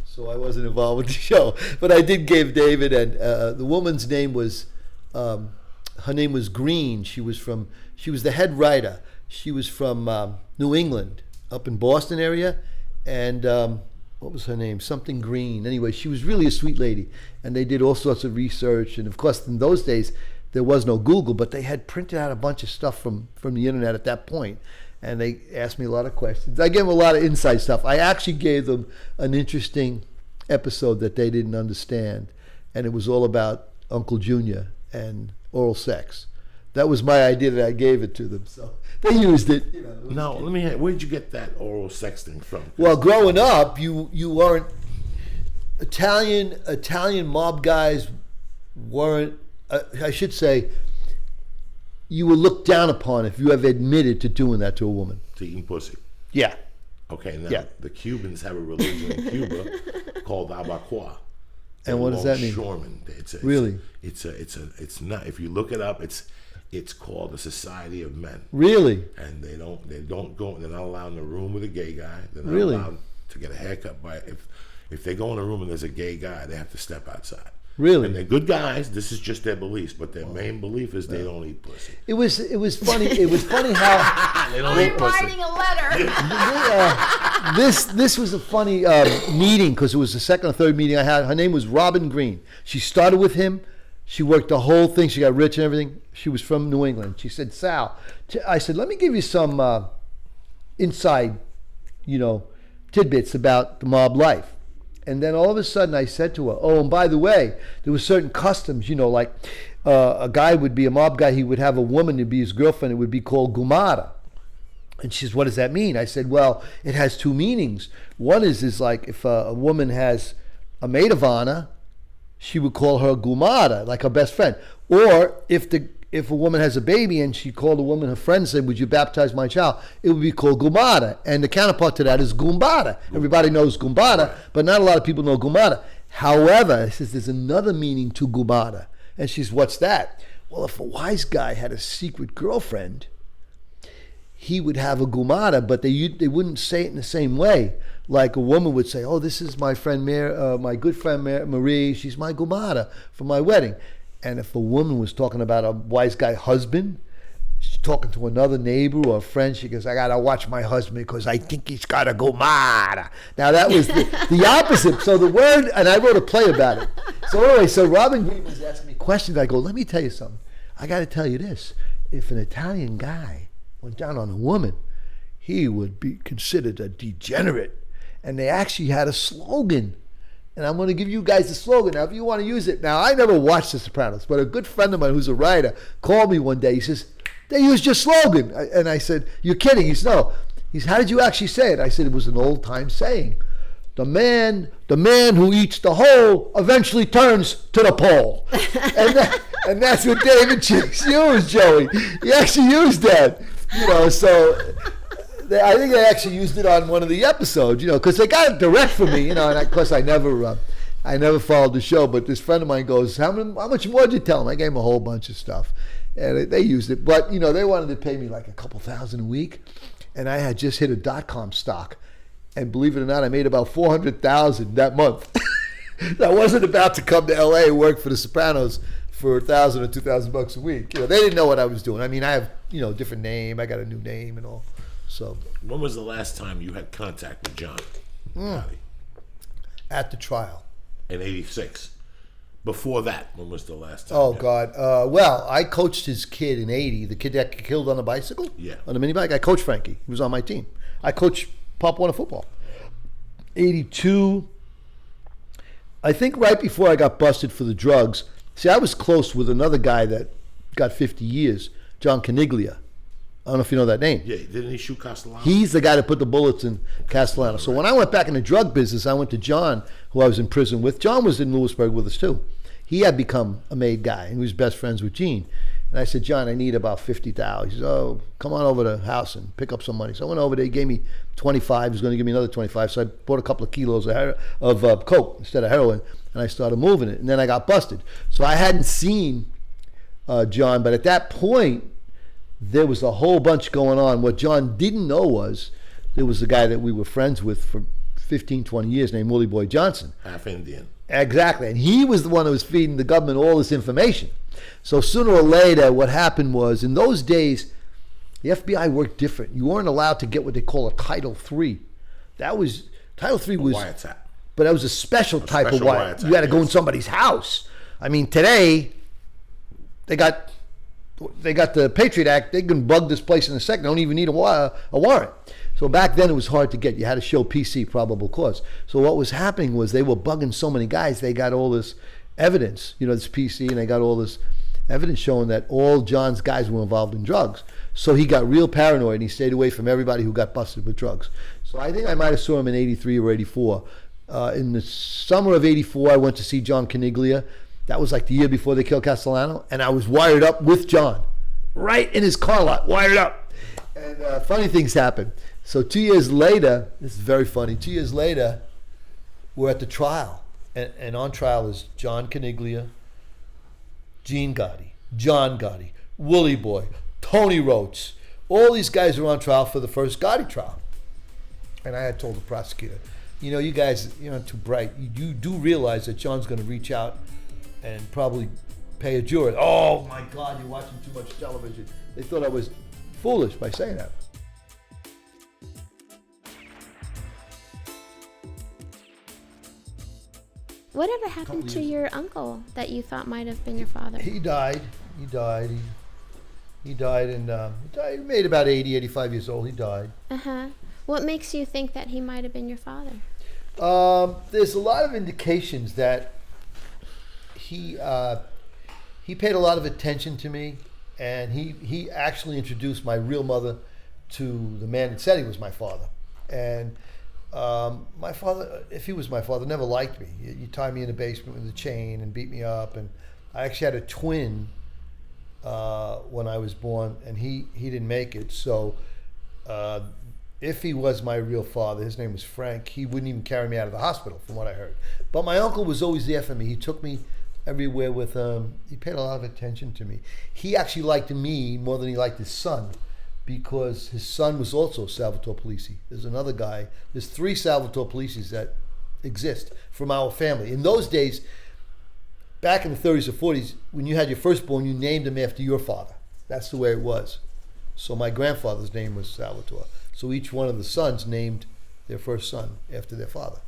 So I wasn't involved with the show. But I did give David, and the woman's name was, her name was Green. She was the head writer. She was from New England, up in Boston area. And what was her name? Something Green. Anyway, she was really a sweet lady. And they did all sorts of research. And of course, in those days, there was no Google, but they had printed out a bunch of stuff from the internet at that point. And they asked me a lot of questions. I gave them a lot of inside stuff. I actually gave them an interesting episode that they didn't understand. And it was all about Uncle Junior and oral sex. That was my idea that I gave it to them. So they used it. Now, where'd you get that oral sex thing from? Well, growing up, you weren't, Italian mob guys weren't, I should say, you were looked down upon if you ever admitted to doing that to a woman. To eating pussy. Yeah. Okay, now Yeah. the Cubans have a religion in Cuba called Abacoa. And what does that mean? Longshoremen. Really? It's not. If you look it up, it's called the Society of Men. Really? And they don't go. They're not allowed in a room with a gay guy. They're not Really? allowed to get a haircut by if they go in a room and there's a gay guy, they have to step outside. Really? And they're good guys. This is just their beliefs, but their main belief is they don't eat pussy. It was funny. It was funny how They don't eat pussy. Writing a letter. this was a funny meeting because it was the second or third meeting I had. Her name was Robin Green. She started with him. She worked the whole thing. She got rich and everything. She was from New England. She said, Sal, I said, let me give you some inside, tidbits about the mob life. And then all of a sudden I said to her, oh, and by the way, there were certain customs, like a guy would be a mob guy. He would have a woman to be his girlfriend. It would be called gumara. And she says, what does that mean? I said, well, it has two meanings. One is like if a woman has a maid of honor, she would call her gumara, like her best friend. Or if a woman has a baby and she called a woman, her friend, said, would you baptize my child? It would be called gumara. And the counterpart to that is gumbara. Everybody knows gumbara, but not a lot of people know gumara. However, it says there's another meaning to gumara. And she says, what's that? Well, if a wise guy had a secret girlfriend, he would have a gumara, but they wouldn't say it in the same way. Like a woman would say, oh, this is my friend, my good friend Marie. She's my gumara for my wedding. And if a woman was talking about a wise guy husband, she's talking to another neighbor or a friend, she goes, I got to watch my husband because I think he's got a gumara. Now that was the opposite. So the word, and I wrote a play about it. So anyway, so Robin Green was asking me questions. I go, let me tell you something. I got to tell you this. If an Italian guy went down on a woman, he would be considered a degenerate. And they actually had a slogan. And I'm going to give you guys the slogan. Now, if you want to use it. Now, I never watched The Sopranos, but a good friend of mine who's a writer called me one day. He says, they used your slogan. And I said, you're kidding. He said, no. He said, how did you actually say it? I said, it was an old-time saying. The man who eats the whole eventually turns to the pole. And that's what David Chicks used, Joey. He actually used that. So I think they actually used it on one of the episodes, because they got it direct from me, and of course I never followed the show, but this friend of mine goes, how much more did you tell him? I gave him a whole bunch of stuff, and they used it, but they wanted to pay me like a couple $1,000 a week, and I had just hit a .com stock, and believe it or not, I made about $400,000 that month. I wasn't about to come to LA and work for The Sopranos for $1,000 or $2,000 a week. They didn't know what I was doing. I mean, I have a different name. I got a new name and all. So, when was the last time you had contact with John Gotti? At the trial. In '86. Before that, when was the last time? Oh, God. Well, I coached his kid in '80, the kid that got killed on a bicycle? Yeah. On a mini bike. I coached Frankie. He was on my team. I coached Pop Warner football. '82. I think right before I got busted for the drugs. See, I was close with another guy that got 50 years, John Caniglia. I don't know if you know that name. Yeah, didn't he shoot Castellano? He's the guy that put the bullets in Castellano. So when I went back in the drug business, I went to John, who I was in prison with. John was in Lewisburg with us too. He had become a made guy, and he was best friends with Gene. And I said, John, I need about $50,000. He said, oh, come on over to the house and pick up some money. So I went over there. He gave me 25. He was going to give me another 25. So I bought a couple of kilos of coke instead of heroin, and I started moving it. And then I got busted. So I hadn't seen John, but at that point, there was a whole bunch going on. What John didn't know was there was a guy that we were friends with for 15, 20 years named Willie Boy Johnson. Half Indian. Exactly. And he was the one who was feeding the government all this information. So sooner or later, what happened was, in those days, the FBI worked different. You weren't allowed to get what they call a Title III. Title III was... wiretap. But that was a special type of wiretap. You had to go in somebody's house. I mean, today, they got the Patriot Act. They can bug this place in a second. They don't even need a warrant. So back then it was hard to get. You had to show PC, probable cause. So what was happening was they were bugging so many guys. They got all this evidence, this PC, and they got all this evidence showing that all John's guys were involved in drugs. So he got real paranoid, and he stayed away from everybody who got busted with drugs. So I think I might have saw him in '83 or '84. In the summer of '84, I went to see John Caniglia. That was like the year before they killed Castellano, and I was wired up with John, right in his car lot, wired up. And funny things happened. So 2 years later, this is very funny. 2 years later, we're at the trial, and on trial is John Caniglia, Gene Gotti, John Gotti, Willie Boy, Tony Rhodes. All these guys are on trial for the first Gotti trial. And I had told the prosecutor, you guys, you're not too bright. You do realize that John's going to reach out and probably pay a jury. Oh my God, you're watching too much television. They thought I was foolish by saying that. Whatever happened to your uncle that you thought might have been your father? He died. He died, and he made about 80, 85 years old. He died. Uh-huh. What makes you think that he might have been your father? There's a lot of indications that he paid a lot of attention to me, and he actually introduced my real mother to the man that said he was my father. And my father, if he was my father, never liked me. You tie me in the basement with a chain and beat me up. And I actually had a twin when I was born, and he didn't make it. So if he was my real father, his name was Frank, he wouldn't even carry me out of the hospital, from what I heard. But my uncle was always there for me. He took me everywhere with him. He paid a lot of attention to me. He actually liked me more than he liked his son, because his son was also Salvatore Polisi. There's another guy. There's 3 Salvatore Polisis that exist from our family. In those days, back in the 30s or 40s, when you had your firstborn, you named him after your father. That's the way it was. So my grandfather's name was Salvatore. So each one of the sons named their first son after their father.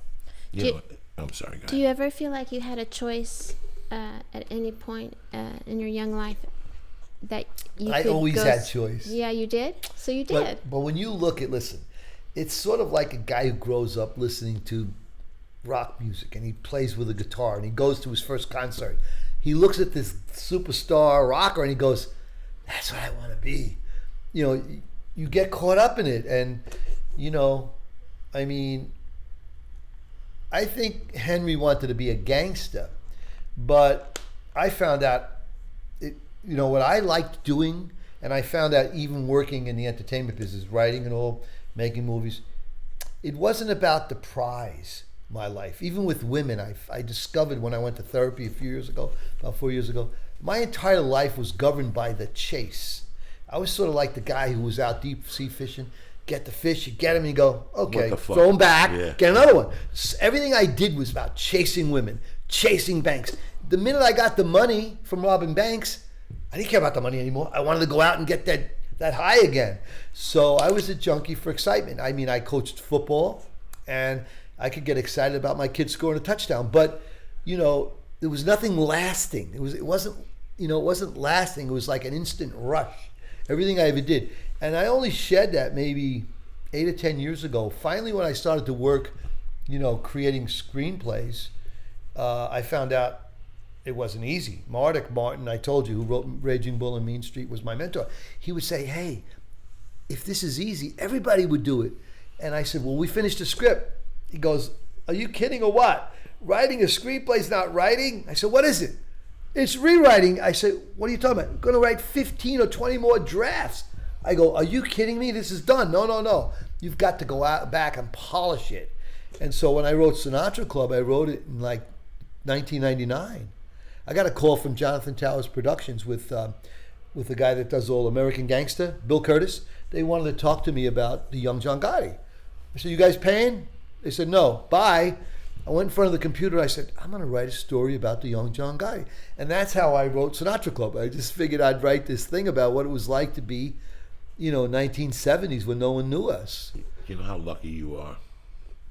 I'm sorry, guys. Do you ever feel like you had a choice at any point in your young life that you I could always go had choice. Yeah, you did? So you did. But when you listen, it's sort of like a guy who grows up listening to rock music, and he plays with a guitar, and he goes to his first concert. He looks at this superstar rocker, and he goes, that's what I want to be. You get caught up in it. And, I think Henry wanted to be a gangster, but I found out what I liked doing, and I found out even working in the entertainment business, writing and all, making movies, it wasn't about the prize, my life. Even with women, I discovered when I went to therapy about 4 years ago, my entire life was governed by the chase. I was sort of like the guy who was out deep sea fishing, get the fish, you get him, and you go, okay, throw him back, get another one. Everything I did was about chasing women, chasing banks. The minute I got the money from robbing banks, I didn't care about the money anymore. I wanted to go out and get that high again. So I was a junkie for excitement. I coached football, and I could get excited about my kids scoring a touchdown. But, there was nothing lasting. It wasn't lasting. It was like an instant rush. Everything I ever did. And I only shed that maybe 8 or 10 years ago. Finally, when I started to work, creating screenplays, I found out it wasn't easy. Mardik Martin, I told you, who wrote Raging Bull and Mean Street, was my mentor. He would say, hey, if this is easy, everybody would do it. And I said, well, we finished the script. He goes, are you kidding or what? Writing a screenplay is not writing? I said, what is it? It's rewriting. I said, what are you talking about? I'm going to write 15 or 20 more drafts. I go, are you kidding me? This is done. No. You've got to go out back and polish it. And so when I wrote Sinatra Club, I wrote it in 1999. I got a call from Jonathan Towers Productions with the guy that does all American Gangster, Bill Curtis. They wanted to talk to me about the young John Gotti. I said, you guys paying? They said, no, bye. I went in front of the computer. I said, I'm going to write a story about the young John Gotti. And that's how I wrote Sinatra Club. I just figured I'd write this thing about what it was like to be, 1970s when no one knew us. You know how lucky you are.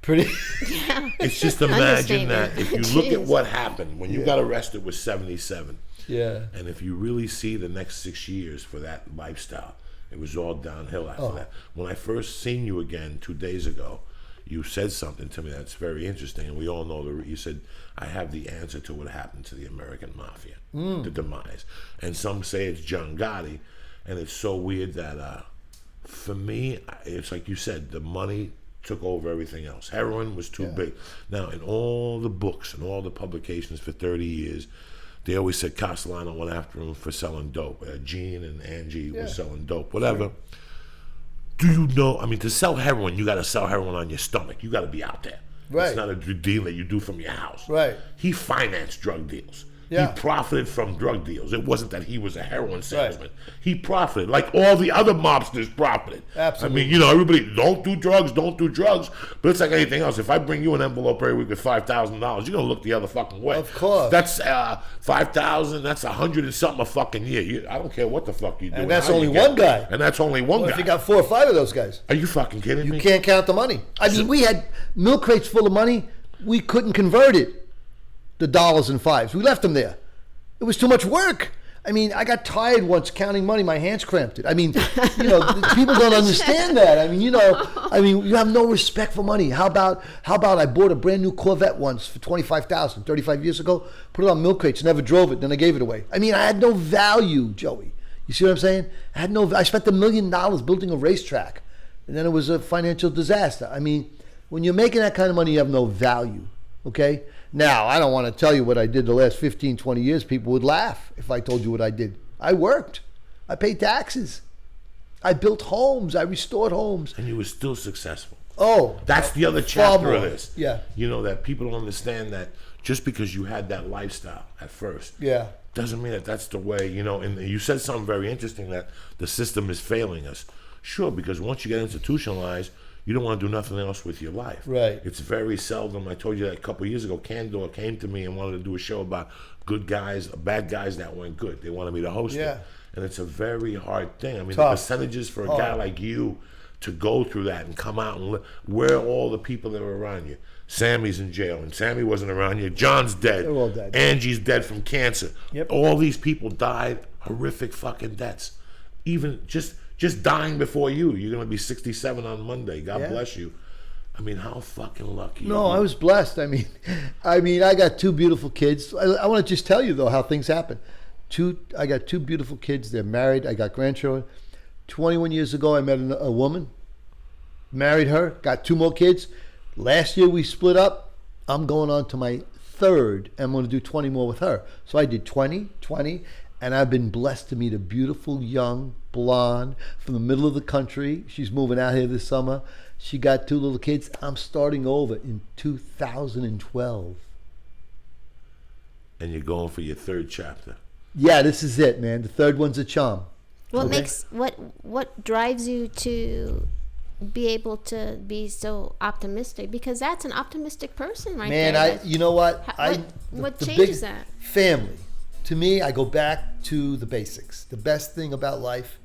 Pretty. Yeah. It's just imagine that if you look at what happened when you got arrested was 77. Yeah. And if you really see the next 6 years for that lifestyle, it was all downhill after that. When I first seen you again 2 days ago, you said something to me that's very interesting, and we all know you said, I have the answer to what happened to the American Mafia, the demise. And some say it's John Gotti, and it's so weird that for me, it's like you said, the money took over everything else. Heroin was too big. Now, in all the books and all the publications for 30 years, they always said Castellano went after him for selling dope. Gene and Angie were selling dope, whatever. Sure. Do you know? I mean, to sell heroin, you got to sell heroin on your stomach. You got to be out there. Right. It's not a deal that you do from your house. Right. He financed drug deals. Yeah. He profited from drug deals. It wasn't that he was a heroin salesman. Right. He profited, like all the other mobsters profited. Absolutely. I mean, everybody, don't do drugs. But it's like anything else. If I bring you an envelope every week with $5,000, you're going to look the other fucking way. Of course. That's $5,000, that's $100 and something a fucking year. I don't care what the fuck you do. And that's only one guy. And that's only one guy. If you got 4 or 5 of those guys. Are you fucking kidding me? You can't count the money. I mean, we had milk crates full of money. We couldn't convert it, the dollars and fives. We left them there. It was too much work. I mean, I got tired once counting money. My hands cramped it. I mean, people don't understand that. I mean, you have no respect for money. How about I bought a brand new Corvette once for $25,000, 35 years ago, put it on milk crates, never drove it, then I gave it away. I mean, I had no value, Joey. You see what I'm saying? I spent $1 million building a racetrack, and then it was a financial disaster. I mean, when you're making that kind of money, you have no value, okay? Now, I don't want to tell you what I did the last 15, 20 years. People would laugh if I told you what I did. I worked. I paid taxes. I built homes. I restored homes. And you were still successful. Oh. That's the other chapter of this. Yeah. That people don't understand that just because you had that lifestyle at first. Yeah. Doesn't mean that that's the way, and you said something very interesting, that the system is failing us. Sure, because once you get institutionalized, you don't want to do nothing else with your life. Right. It's very seldom. I told you that a couple of years ago, Candor came to me and wanted to do a show about good guys, bad guys that went good. They wanted me to host it. And it's a very hard thing. I mean, the percentages for a guy like you to go through that and come out and live, where are all the people that were around you? Sammy's in jail, and Sammy wasn't around you. John's dead. They're all dead. Angie's dead from cancer. Yep. All these people died horrific fucking deaths. Even just dying before you. You're going to be 67 on Monday. God bless you. I mean, how fucking lucky. No, I was blessed. I mean, I got 2 beautiful kids. I want to just tell you, though, how things happen. I got 2 beautiful kids. They're married. I got grandchildren. 21 years ago, I met a woman, married her, got 2 more kids. Last year, we split up. I'm going on to my 3rd, and I'm going to do 20 more with her. So I did 20, and I've been blessed to meet a beautiful, young, blonde from the middle of the country. She's moving out here this summer. She got 2 little kids. I'm starting over in 2012. And you're going for your 3rd chapter. Yeah, this is it, man. The 3rd one's a charm. What drives you to be able to be so optimistic? Because that's an optimistic person right there. Man, you know what? What the changes that? Family. To me, I go back to the basics. The best thing about life,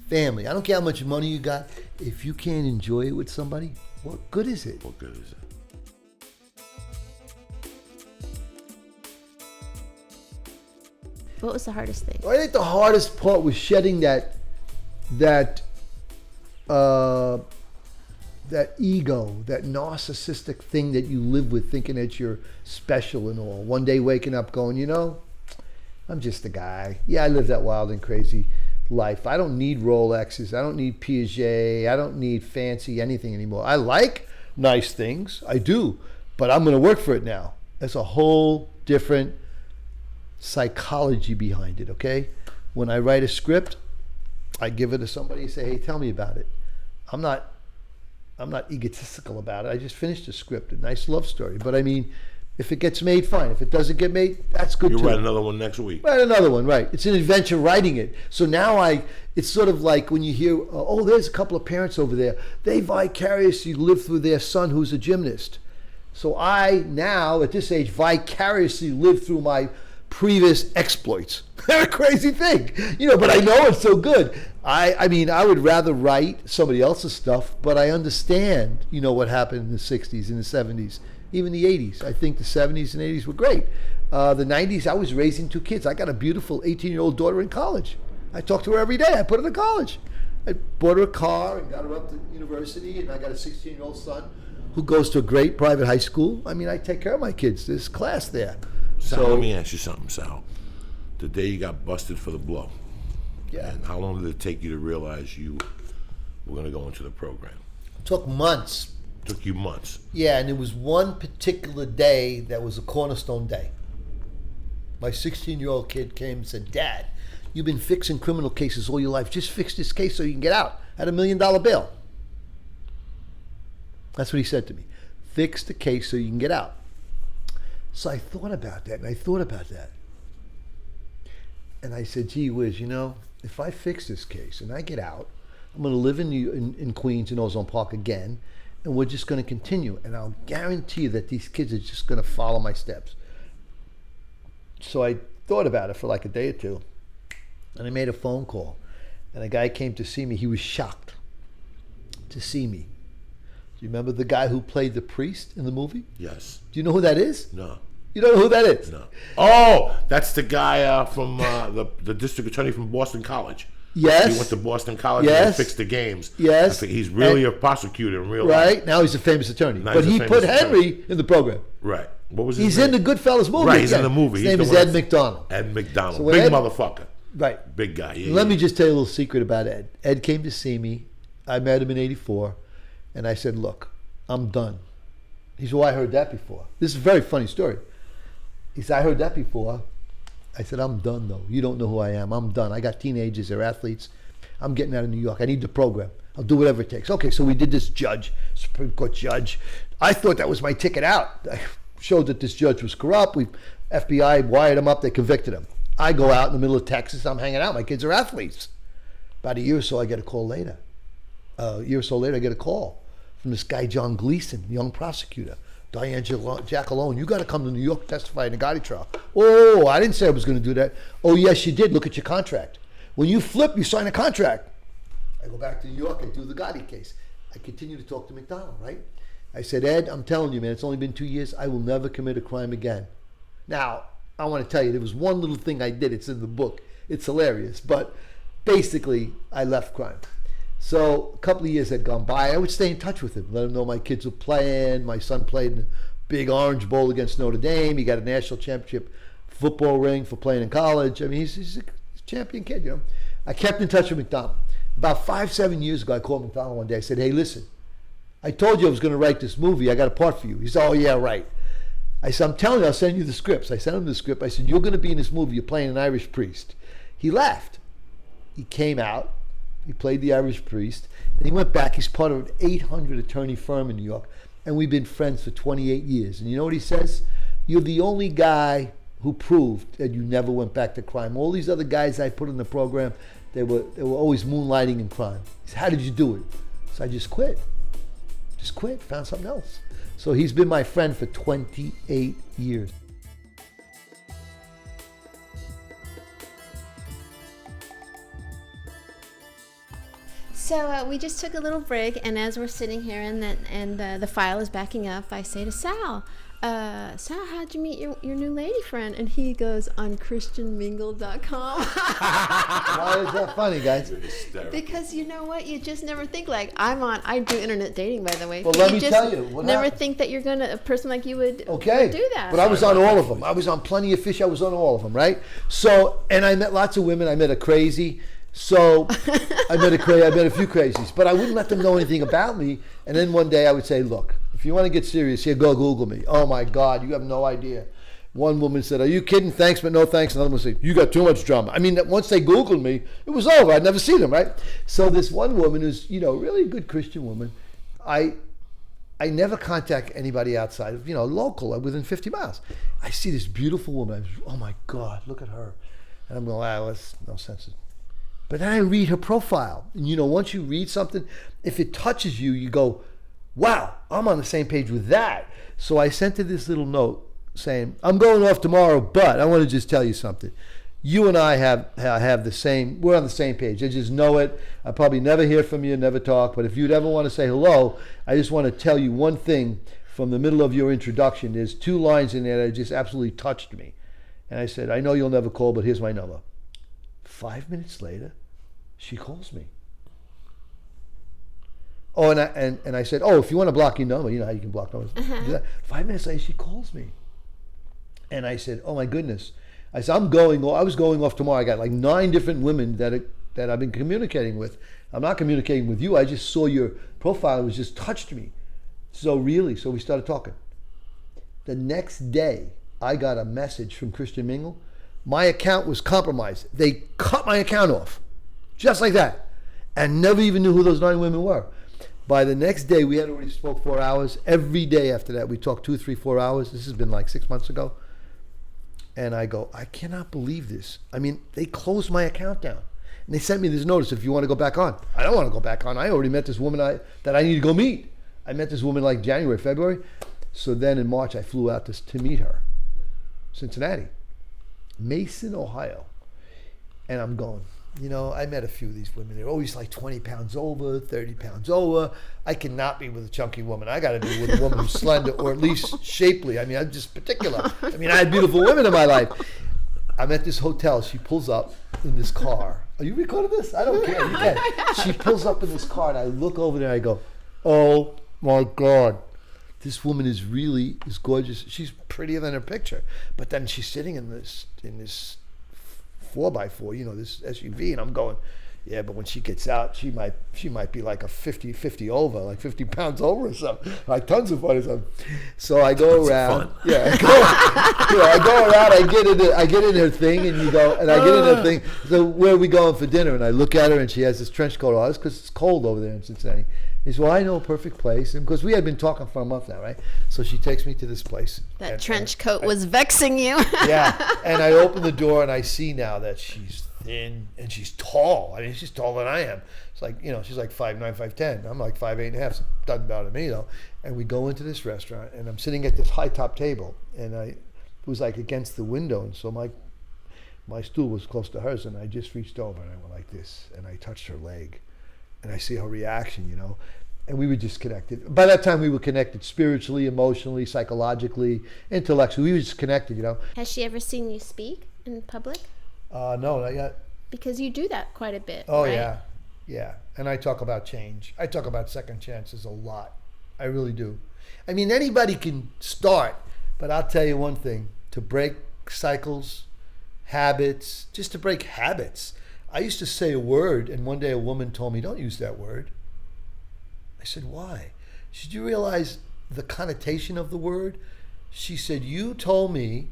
family. I don't care how much money you got. If you can't enjoy it with somebody, what good is it? What good is it? What was the hardest thing? I think the hardest part was shedding that ego, that narcissistic thing that you live with, thinking that you're special and all. One day waking up going, I'm just a guy. Yeah, I live that wild and crazy life. I don't need Rolexes. I don't need Piaget. I don't need fancy anything anymore. I like nice things. I do. But I'm going to work for it now. That's a whole different psychology behind it, okay? When I write a script, I give it to somebody and say, hey, tell me about it. I'm not egotistical about it. I just finished a script, a nice love story. But I mean, if it gets made, fine. If it doesn't get made, that's good too. You'll write another one next week. Write another one, right. It's an adventure writing it. So now it's sort of like when you hear, there's a couple of parents over there. They vicariously live through their son who's a gymnast. So I now, at this age, vicariously live through my previous exploits. A crazy thing. But I know it's so good. I mean, I would rather write somebody else's stuff, but I understand, what happened in the 60s and the 70s. Even the 80s. I think the 70s and 80s were great. The 90s, I was raising 2 kids. I got a beautiful 18-year-old daughter in college. I talk to her every day. I put her to college. I bought her a car and got her up to university, and I got a 16-year-old son who goes to a great private high school. I mean, I take care of my kids. There's class there. Sal, let me ask you something, Sal. The day you got busted for the blow, and how long did it take you to realize you were going to go into the program? It took months. Took you months. Yeah, and there was one particular day that was a cornerstone day. My 16-year-old kid came and said, Dad, You've been fixing criminal cases all your life. Just fix this case so you can get out at $1 million bail. That's what he said to me. Fix the case so you can get out. So I thought about that, and I thought about that. And I said, gee whiz, you know, if I fix this case and I get out, I'm going to live in Queens in Ozone Park again, and we're just going to continue. And I'll guarantee you that these kids are just going to follow my steps. So I thought about it for like a day or two, and I made a phone call. And a guy came to see me. He was shocked to see me. Do you remember the guy who played the priest in the movie? Yes. Do you know who that is? No. You don't know who that is? No. Oh, that's the guy from the district attorney from Boston College. Yes. He went to Boston College Yes. and fixed the games. Yes. I think he's really a prosecutor in real life. Right. Now he's a famous attorney. Now But he's a he famous put attorney. Henry in the program. Right. What was his He's name? in the Goodfellas movie. Right, he's in again. the movie. His He's name the is one Ed that's- McDonald. Ed McDonald. So when Big Ed- motherfucker. Right. Big guy. Yeah, Let yeah. me just tell you a little secret about Ed. Ed came to see me. I met him in '84, and I said, look, I'm done. He said, well, I heard that before. This is a very funny story. He said, I heard that before. I said, I'm done, though. You don't know who I am. I'm done. I got teenagers. They're athletes. I'm getting out of New York. I need the program. I'll do whatever it takes. Okay, so we did this Supreme Court judge. I thought that was my ticket out. I showed that this judge was corrupt. FBI wired him up. They convicted him. I go out in the middle of Texas. I'm hanging out. My kids are athletes. About a year or so, I get a call later. A year or so later, I get a call from this guy, John Gleason, young prosecutor. Diane Jackalone, you got to come to New York to testify in the Gotti trial. Oh, I didn't say I was going to do that. Oh, yes, you did. Look at your contract. When you flip, you sign a contract. I go back to New York and do the Gotti case. I continue to talk to McDonald, right? I said, Ed, I'm telling you, man, it's only been 2 years. I will never commit a crime again. Now, I want to tell you, there was one little thing I did. It's in the book. It's hilarious. But basically, I left crime. So a couple of years had gone by. I would stay in touch with him, let him know my kids were playing. My son played in a big Orange Bowl against Notre Dame. He got a national championship football ring for playing in college. I mean, he's a champion kid, you know. I kept in touch with McDonald. About 5-7 years ago, I called McDonald one day. I said, hey, listen, I told you I was going to write this movie. I got a part for you. He said, oh, yeah, right. I said, I'm telling you, I'll send you the scripts. I sent him the script. I said, you're going to be in this movie. You're playing an Irish priest. He laughed. He came out. He played the Irish priest. And he went back. He's part of an 800 attorney firm in New York. And we've been friends for 28 years. And you know what he says? You're the only guy who proved that you never went back to crime. All these other guys I put in the program, they were always moonlighting in crime. He said, how did you do it? So I just quit. Just quit. Found something else. So he's been my friend for 28 years. So we just took a little break, and as we're sitting here and the file is backing up, I say to Sal, Sal, how'd you meet your new lady friend? And he goes, on christianmingle.com. Why is that funny, guys? Because you know what? You just never think like, I do internet dating, by the way. Well, let me just tell you what never happened. think that a person like you would do that. But I was on all of them. I was on Plenty of Fish. I was on all of them, right? So, and I met lots of women. I met a crazy. So I met a few crazies, but I wouldn't let them know anything about me. And then one day I would say, look, if you want to get serious here, go Google me. Oh my God, you have no idea. One woman said, are you kidding? Thanks, but no thanks. Another one said, you got too much drama. I mean, once they Googled me, it was over. I'd never see them, right? So this one woman who's, really a good Christian woman, I never contact anybody outside of, local, within 50 miles. I see this beautiful woman. Oh my God, look at her. And I'm going, wow, that's no sense. But then I read her profile. And once you read something, if it touches you, you go, wow, I'm on the same page with that. So I sent her this little note saying, I'm going off tomorrow, but I want to just tell you something. You and I have the same, we're on the same page. I just know it. I probably never hear from you, never talk. But if you'd ever want to say hello, I just want to tell you one thing from the middle of your introduction. There's 2 lines in there that just absolutely touched me. And I said, I know you'll never call, but here's my number. 5 minutes later, she calls me. Oh, and I said, oh, if you want to block your number, you know how you can block numbers. Uh-huh. 5 minutes later, she calls me. And I said, oh my goodness. I said, I was going off tomorrow. I got like 9 different women that I've been communicating with. I'm not communicating with you. I just saw your profile. It was just touched me. So we started talking. The next day, I got a message from Christian Mingle My account was compromised. They cut my account off, just like that, and never even knew who those 9 women were. By the next day, we had already spoke 4 hours. Every day after that, we talked 2, 3, 4 hours. This has been like 6 months ago. And I go, I cannot believe this. I mean, they closed my account down. And they sent me this notice, if you want to go back on. I don't want to go back on. I already met this woman that I need to go meet. I met this woman like January, February. So then in March, I flew out to meet her. Cincinnati. Mason, Ohio. And I'm going, you know, I met a few of these women. They're always like 20 pounds over, 30 pounds over. I cannot be with a chunky woman. I got to be with a woman who's slender or at least shapely. I mean, I'm just particular. I mean, I had beautiful women in my life. I'm at this hotel. She pulls up in this car. Are you recording this? I don't care. You can. She pulls up in this car, and I look over there. And I go, "Oh my God, this woman is gorgeous. She's prettier than her picture." But then she's sitting in this 4x4, you know, this SUV, and I'm going, yeah, but when she gets out, she might be like a 50 over, like 50 pounds over or something, like tons of fun or something. So I go around, I go around, I get in her thing, and I get in her thing. So where are we going for dinner? And I look at her, and she has this trench coat on, because it's cold over there in Cincinnati. He says, well, I know a perfect place. And because we had been talking for a month now, right? So she takes me to this place. That trench coat was vexing you. Yeah. And I open the door, and I see now that she's thin and she's tall. I mean, she's taller than I am. It's like, you know, she's like 5'9", 5'10". I'm like 5'8.5". So it doesn't bother me, though. And we go into this restaurant, and I'm sitting at this high-top table. And it was like against the window. And so my stool was close to hers. And I just reached over, and I went like this. And I touched her leg. And I see her reaction, you know, and we were just connected. By that time, we were connected spiritually, emotionally, psychologically, intellectually. We were just connected, you know. Has she ever seen you speak in public? No, not yet. Because you do that quite a bit. Oh, right? yeah. And I talk about change. I talk about second chances a lot. I really do. I mean, anybody can start, but I'll tell you one thing: to break cycles, habits, just to break habits. I used to say a word, and one day a woman told me, don't use that word. I said, why? She said, you realize the connotation of the word? She said, you told me,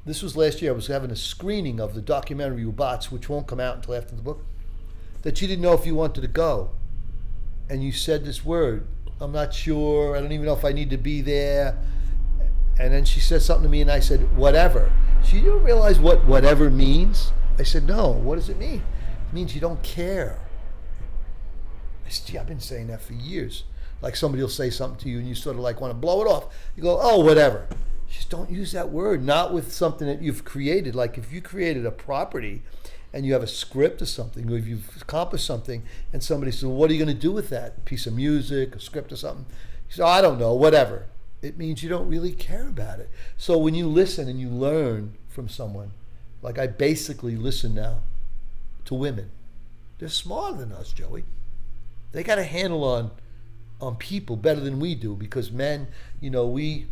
this was last year, I was having a screening of the documentary Robots, which won't come out until after the book, that you didn't know if you wanted to go. And you said this word, I'm not sure, I don't even know if I need to be there. And then she said something to me, and I said, whatever. She didn't realize what whatever means. I said, no, what does it mean? It means you don't care. I said, gee, I've been saying that for years. Like somebody will say something to you and you sort of like want to blow it off. You go, oh, whatever. Just don't use that word, not with something that you've created. Like if you created a property and you have a script or something, or if you've accomplished something and somebody says, well, what are you going to do with that piece of music, a script or something? You say, oh, I don't know, whatever. It means you don't really care about it. So when you listen and you learn from someone, like I basically listen now to women. They're smarter than us, Joey. They got a handle on people better than we do, because men, you know, we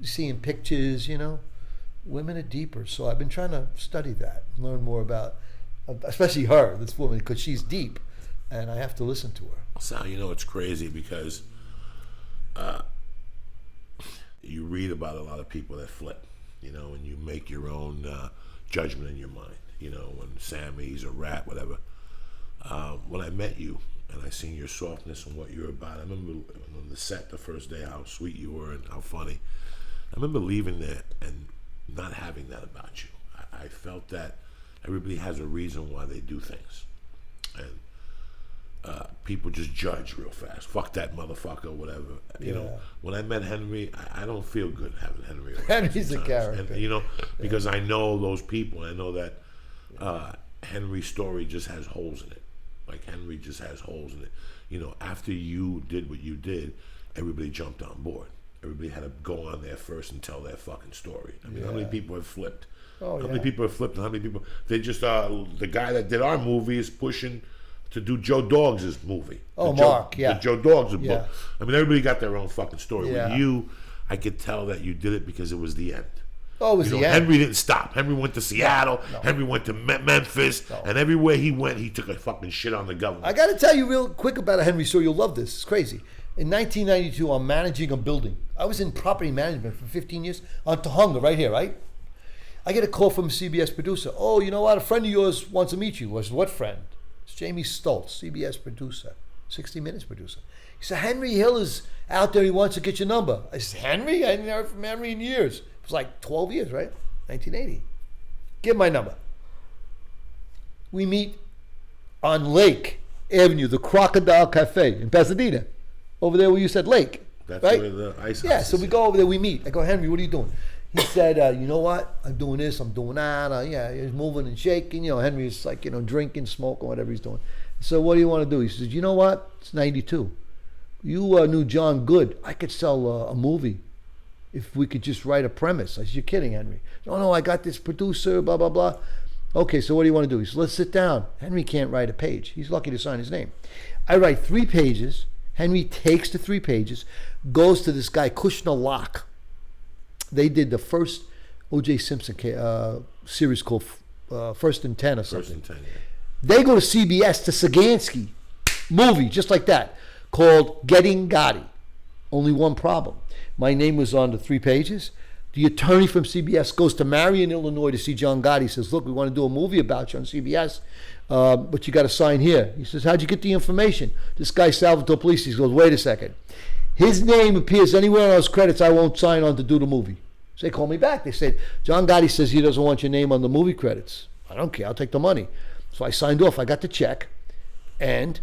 see in pictures, you know, women are deeper. So I've been trying to study that, learn more about, especially her, this woman, because she's deep, and I have to listen to her. Sal, you know, it's crazy because you read about a lot of people that flip, you know, and you make your own judgment in your mind, you know, when Sammy's a rat, whatever. When I met you and I seen your softness and what you're about, I remember on the set the first day how sweet you were and how funny. I remember leaving there and not having that about you. I felt that everybody has a reason why they do things, and people just judge real fast. Fuck that motherfucker, whatever. You know, when I met Henry, I don't feel good having Henry around. Henry's a character. And, you know, because I know those people. I know that Henry's story just has holes in it. Like Henry just has holes in it. You know, after you did what you did, everybody jumped on board. Everybody had to go on there first and tell their fucking story. I mean, how many people have flipped? How many people have flipped? And how many people? They just the guy that did our movie is pushing to do Joe Dogs' movie. Oh, Mark, The Joe Dogs' book. I mean, everybody got their own fucking story. Yeah. With you, I could tell that you did it because it was the end. Oh, it was the end. Henry didn't stop. Henry went to Seattle. No. Henry went to Memphis. No. And everywhere he went, he took a fucking shit on the government. I got to tell you real quick about a Henry story. You'll love this. It's crazy. In 1992, I'm managing a building. I was in property management for 15 years on Tahunga, right here, right? I get a call from a CBS producer. Oh, you know what? A friend of yours wants to meet you. I said, what friend? It's Jamie Stoltz, CBS producer, 60 Minutes producer. He said, Henry Hill is out there. He wants to get your number. I said, Henry? I hadn't heard from Henry in years. It was like 12 years, right? 1980. Give him my number. We meet on Lake Avenue, the Crocodile Cafe in Pasadena. Over there where you said Lake. That's right? where the ice Yeah, house so is. we go over there, we meet. I go, Henry, what are you doing? He said, you know what? I'm doing this, I'm doing that. Yeah, he's moving and shaking. You know, Henry's like, drinking, smoking, whatever he's doing. So what do you want to do? He says, you know what? It's 92. You knew John Good. I could sell a movie if we could just write a premise. I said, you're kidding, Henry. No, I got this producer, blah, blah, blah. Okay, so what do you want to do? He said, let's sit down. Henry can't write a page. He's lucky to sign his name. I write 3 pages. Henry takes the 3 pages, goes to this guy, Kushner Locke. They did the first O.J. Simpson series called First and 10 or something. First and 10, yeah. They go to CBS to Sagansky, movie just like that, called Getting Gotti. Only one problem. My name was on the 3 pages. The attorney from CBS goes to Marion, Illinois to see John Gotti. He says, look, we want to do a movie about you on CBS, but you got to sign here. He says, how'd you get the information? This guy, Salvatore Polisi, goes, wait a second. His name appears anywhere on those credits, I won't sign on to do the movie. So they call me back. They said, John Gotti says he doesn't want your name on the movie credits. I don't care. I'll take the money. So I signed off. I got the check. And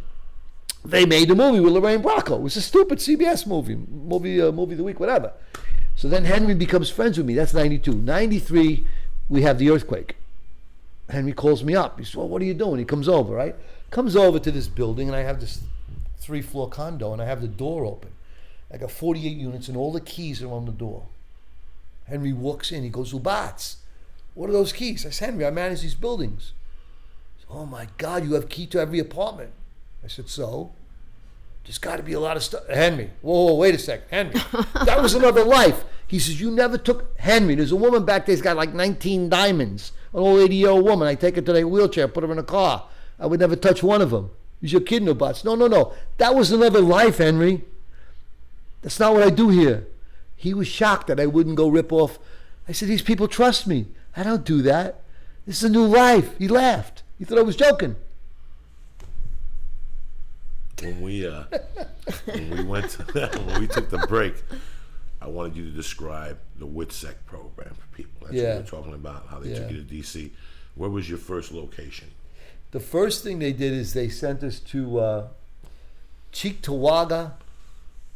they made the movie with Lorraine Bracco. It was a stupid CBS movie of the week, whatever. So then Henry becomes friends with me. That's 92. 93, we have the earthquake. Henry calls me up. He says, well, what are you doing? He comes over, right? Comes over to this building, and I have this 3-floor condo, and I have the door open. I got 48 units, and all the keys are on the door. Henry walks in. He goes, Ubats, what are those keys? I said, Henry, I manage these buildings. He said, oh, my God, you have key to every apartment. I said, so? There's got to be a lot of stuff. Henry, whoa, wait a second. Henry, that was another life. He says, you never took Henry. There's a woman back there who's got like 19 diamonds. An old 80-year-old woman. I take her to the wheelchair, put her in a car. I would never touch one of them. Is your kid, Ubats? No. That was another life, Henry. That's not what I do here. He was shocked that I wouldn't go rip off. I said, these people trust me. I don't do that. This is a new life. He laughed. He thought I was joking. When we went when we took the break, I wanted you to describe the WITSEC program for people. That's what we're talking about, how they took you to D.C. Where was your first location? The first thing they did is they sent us to Cheektowaga,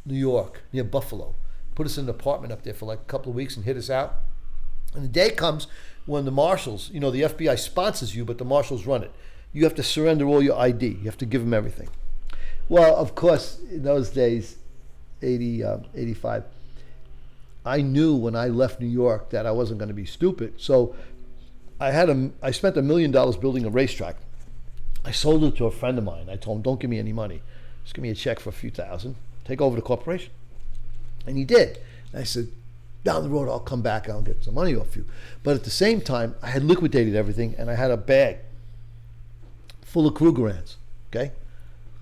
New York, near Buffalo. Put us in an apartment up there for like a couple of weeks and hit us out. And the day comes when the marshals, the FBI sponsors you, but the marshals run it. You have to surrender all your ID. You have to give them everything. Well, of course, in those days, 85, I knew when I left New York that I wasn't going to be stupid. So I spent $1 million building a racetrack. I sold it to a friend of mine. I told him, don't give me any money. Just give me a check for a few thousand. Take over the corporation. And he did. And I said, down the road, I'll come back and I'll get some money off you. But at the same time, I had liquidated everything and I had a bag full of Krugerrands, okay?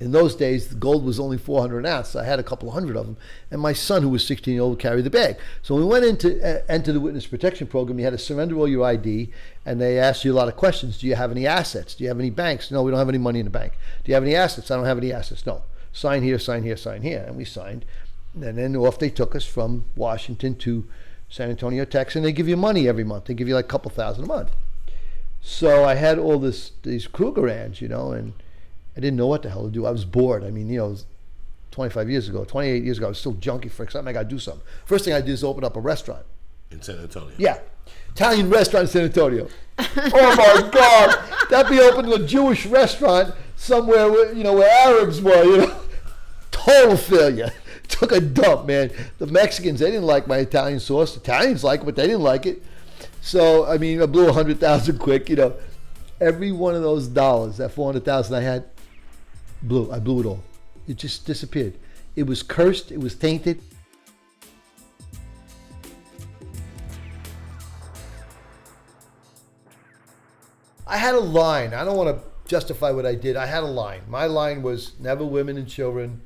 In those days, the gold was only 400 an ounce. So I had a couple of hundred of them. And my son, who was 16 years old, carried the bag. So when we went into enter the witness protection program, you had to surrender all your ID, and they asked you a lot of questions. Do you have any assets? Do you have any banks? No, we don't have any money in the bank. Do you have any assets? I don't have any assets. No. Sign here, sign here, sign here. And we signed. And then off they took us from Washington to San Antonio, Texas, and they give you money every month. They give you like a couple thousand a month. So I had all these Krugerrands, and I didn't know what the hell to do. I was bored. I mean, it was 28 years ago, I was still junkie for something. I got to do something. First thing I did is open up a restaurant. In San Antonio? Yeah. Italian restaurant in San Antonio. Oh my God. That'd be opening a Jewish restaurant somewhere where Arabs were, Total failure. Took a dump, man. The Mexicans, they didn't like my Italian sauce. Italians like it, but they didn't like it. So, I blew 100,000 quick, Every one of those dollars, that 400,000 I had, I blew it all. It just disappeared. It was cursed. It was tainted. I had a line. I don't want to justify what I did. I had a line. My line was never women and children.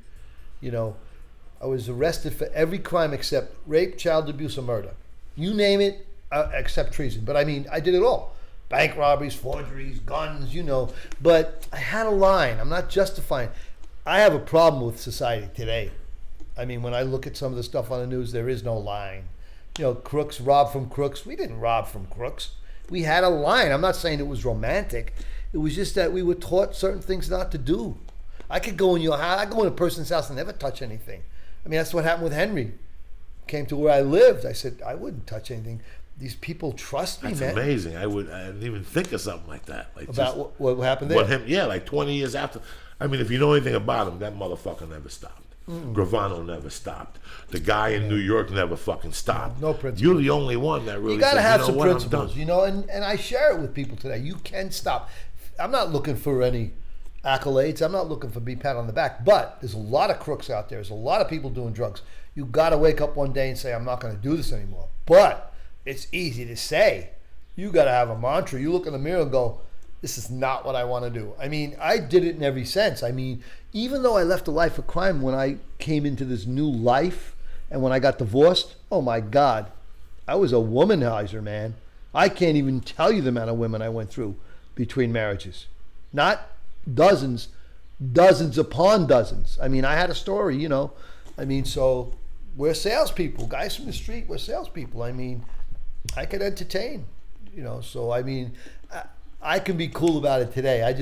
I was arrested for every crime except rape, child abuse, or murder. You name it, except treason. But I mean, I did it all. Bank robberies, forgeries, guns, But I had a line. I'm not justifying. I have a problem with society today. I mean, when I look at some of the stuff on the news, there is no line. Crooks rob from crooks. We didn't rob from crooks. We had a line. I'm not saying it was romantic. It was just that we were taught certain things not to do. I could go in your house. I go in a person's house and never touch anything. I mean, that's what happened with Henry. Came to where I lived. I said, I wouldn't touch anything. These people trust me, That's man. amazing. I didn't even think of something like that. Like About what happened there? Like 20 years after. I mean, if you know anything about him, that motherfucker never stopped. Gravano never stopped. The guy in New York never fucking stopped. No principles. You're the only one that really You got to said, have you know some what, I'm principles, done. and I share it with people today. You can stop. I'm not looking for any accolades. I'm not looking for be pat on the back, but there's a lot of crooks out there. There's a lot of people doing drugs. You got to wake up one day and say, I'm not going to do this anymore. But it's easy to say. You got to have a mantra. You look in the mirror and go, this is not what I want to do. I mean, I did it in every sense. I mean, even though I left a life of crime, when I came into this new life and when I got divorced, oh my God, I was a womanizer, man. I can't even tell you the amount of women I went through between marriages. Not dozens upon dozens. I mean, I had a story, I mean, so we're salespeople. Guys from the street, we're salespeople. I mean, I could entertain, so I mean, I can be cool about it today. I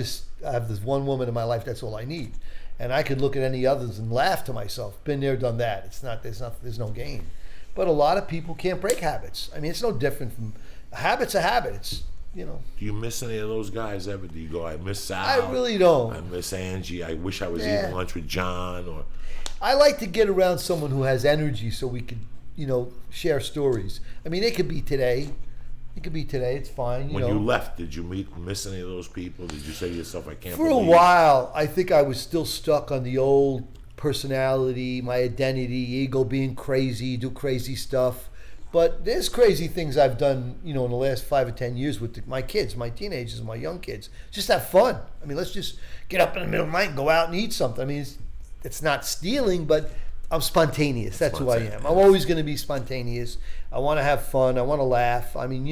have this one woman in my life, that's all I need. And I could look at any others and laugh to myself. Been there, done that. There's no gain. But a lot of people can't break habits. I mean, it's no different from habits are habits. Do you miss any of those guys ever? Do you go, I miss Sal? I really don't. I miss Angie. I wish I was eating lunch with John. Or I like to get around someone who has energy so we could, share stories. I mean, it could be today. It's fine. When you left, did you miss any of those people? Did you say to yourself, I can't For believe a while, I think I was still stuck on the old personality, my identity, ego, being crazy, do crazy stuff. But there's crazy things I've done, in the last 5 or 10 years with my kids, my teenagers, my young kids. Just have fun. I mean, let's just get up in the middle of the night and go out and eat something. I mean, it's not stealing, but I'm spontaneous. That's who I am. I'm always going to be spontaneous. I want to have fun. I want to laugh. I mean,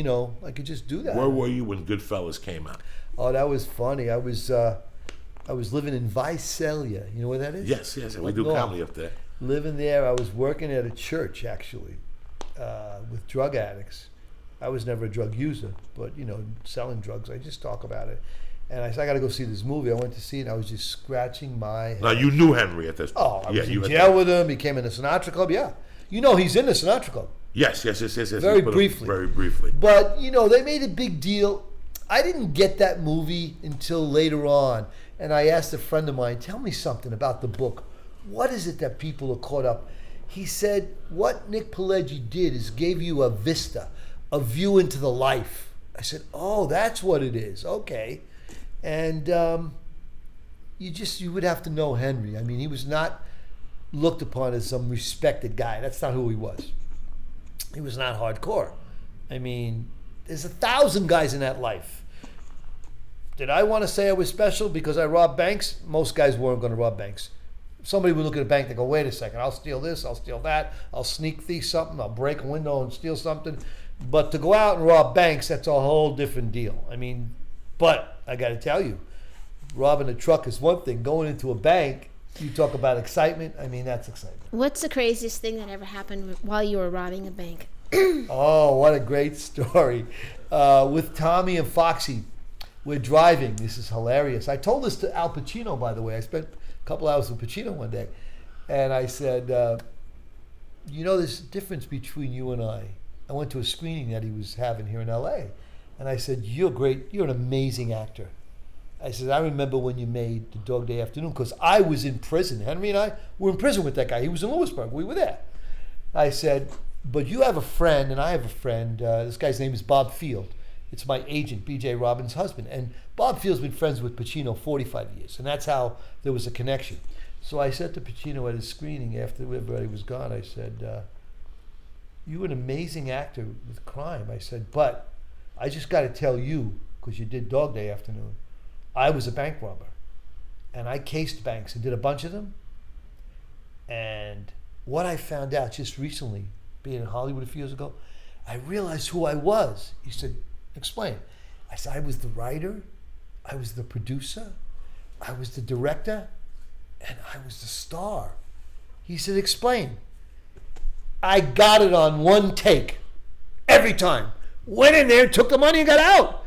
I could just do that. Where were you when Goodfellas came out? Oh, that was funny. I was living in Visalia. You know where that is? Yes. We do comedy up there. Living there. I was working at a church, actually, with drug addicts. I was never a drug user, but, selling drugs. I just talk about it. And I said, I got to go see this movie. I went to see it, and I was just scratching my head. Now, you knew Henry at this point. Oh, I was in jail with him. He came in the Sinatra Club. Yeah. He's in the Sinatra Club. Yes. Very briefly. Very briefly. But, they made a big deal. I didn't get that movie until later on. And I asked a friend of mine, tell me something about the book. What is it that people are caught up? He said, what Nick Pileggi did is gave you a vista, a view into the life. I said, oh, that's what it is. Okay. And you would have to know Henry. I mean, he was not looked upon as some respected guy. That's not who he was. He was not hardcore. I mean, there's 1,000 guys in that life. Did I want to say I was special because I robbed banks? Most guys weren't going to rob banks. Somebody would look at a bank and go, wait a second, I'll steal this, I'll steal that, I'll sneak thief something, I'll break a window and steal something. But to go out and rob banks, that's a whole different deal. I mean, but I got to tell you, robbing a truck is one thing. Going into a bank, you talk about excitement. I mean, that's excitement. What's the craziest thing that ever happened while you were robbing a bank? Oh, what a great story. With Tommy and Foxy, we're driving. This is hilarious. I told this to Al Pacino, by the way. I spent a couple hours with Pacino one day. And I said, there's a difference between you and I. I went to a screening that he was having here in L.A., and I said, you're great. You're an amazing actor. I said, I remember when you made The Dog Day Afternoon, because I was in prison. Henry and I were in prison with that guy. He was in Lewisburg. We were there. I said, but you have a friend, and I have a friend. This guy's name is Bob Field. It's my agent, B.J. Robbins' husband. And Bob Field's been friends with Pacino 45 years, and that's how there was a connection. So I said to Pacino at his screening after everybody was gone, I said, you're an amazing actor with crime. I said, but I just got to tell you, because you did Dog Day Afternoon, I was a bank robber. And I cased banks and did a bunch of them. And what I found out just recently, being in Hollywood a few years ago, I realized who I was. He said, explain. I said, I was the writer, I was the producer, I was the director, and I was the star. He said, explain. I got it on one take. Every time. Went in there, took the money, and got out.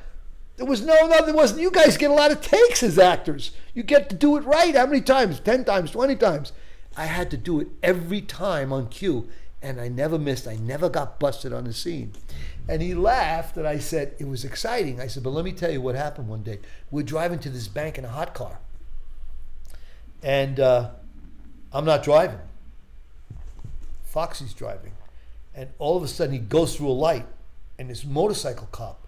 There wasn't. You guys get a lot of takes as actors. You get to do it right. How many times? 10 times, 20 times. I had to do it every time on cue, and I never missed. I never got busted on the scene. And he laughed, and I said, it was exciting. I said, but let me tell you what happened one day. We're driving to this bank in a hot car. And I'm not driving. Foxy's driving. And all of a sudden, he goes through a light, and this motorcycle cop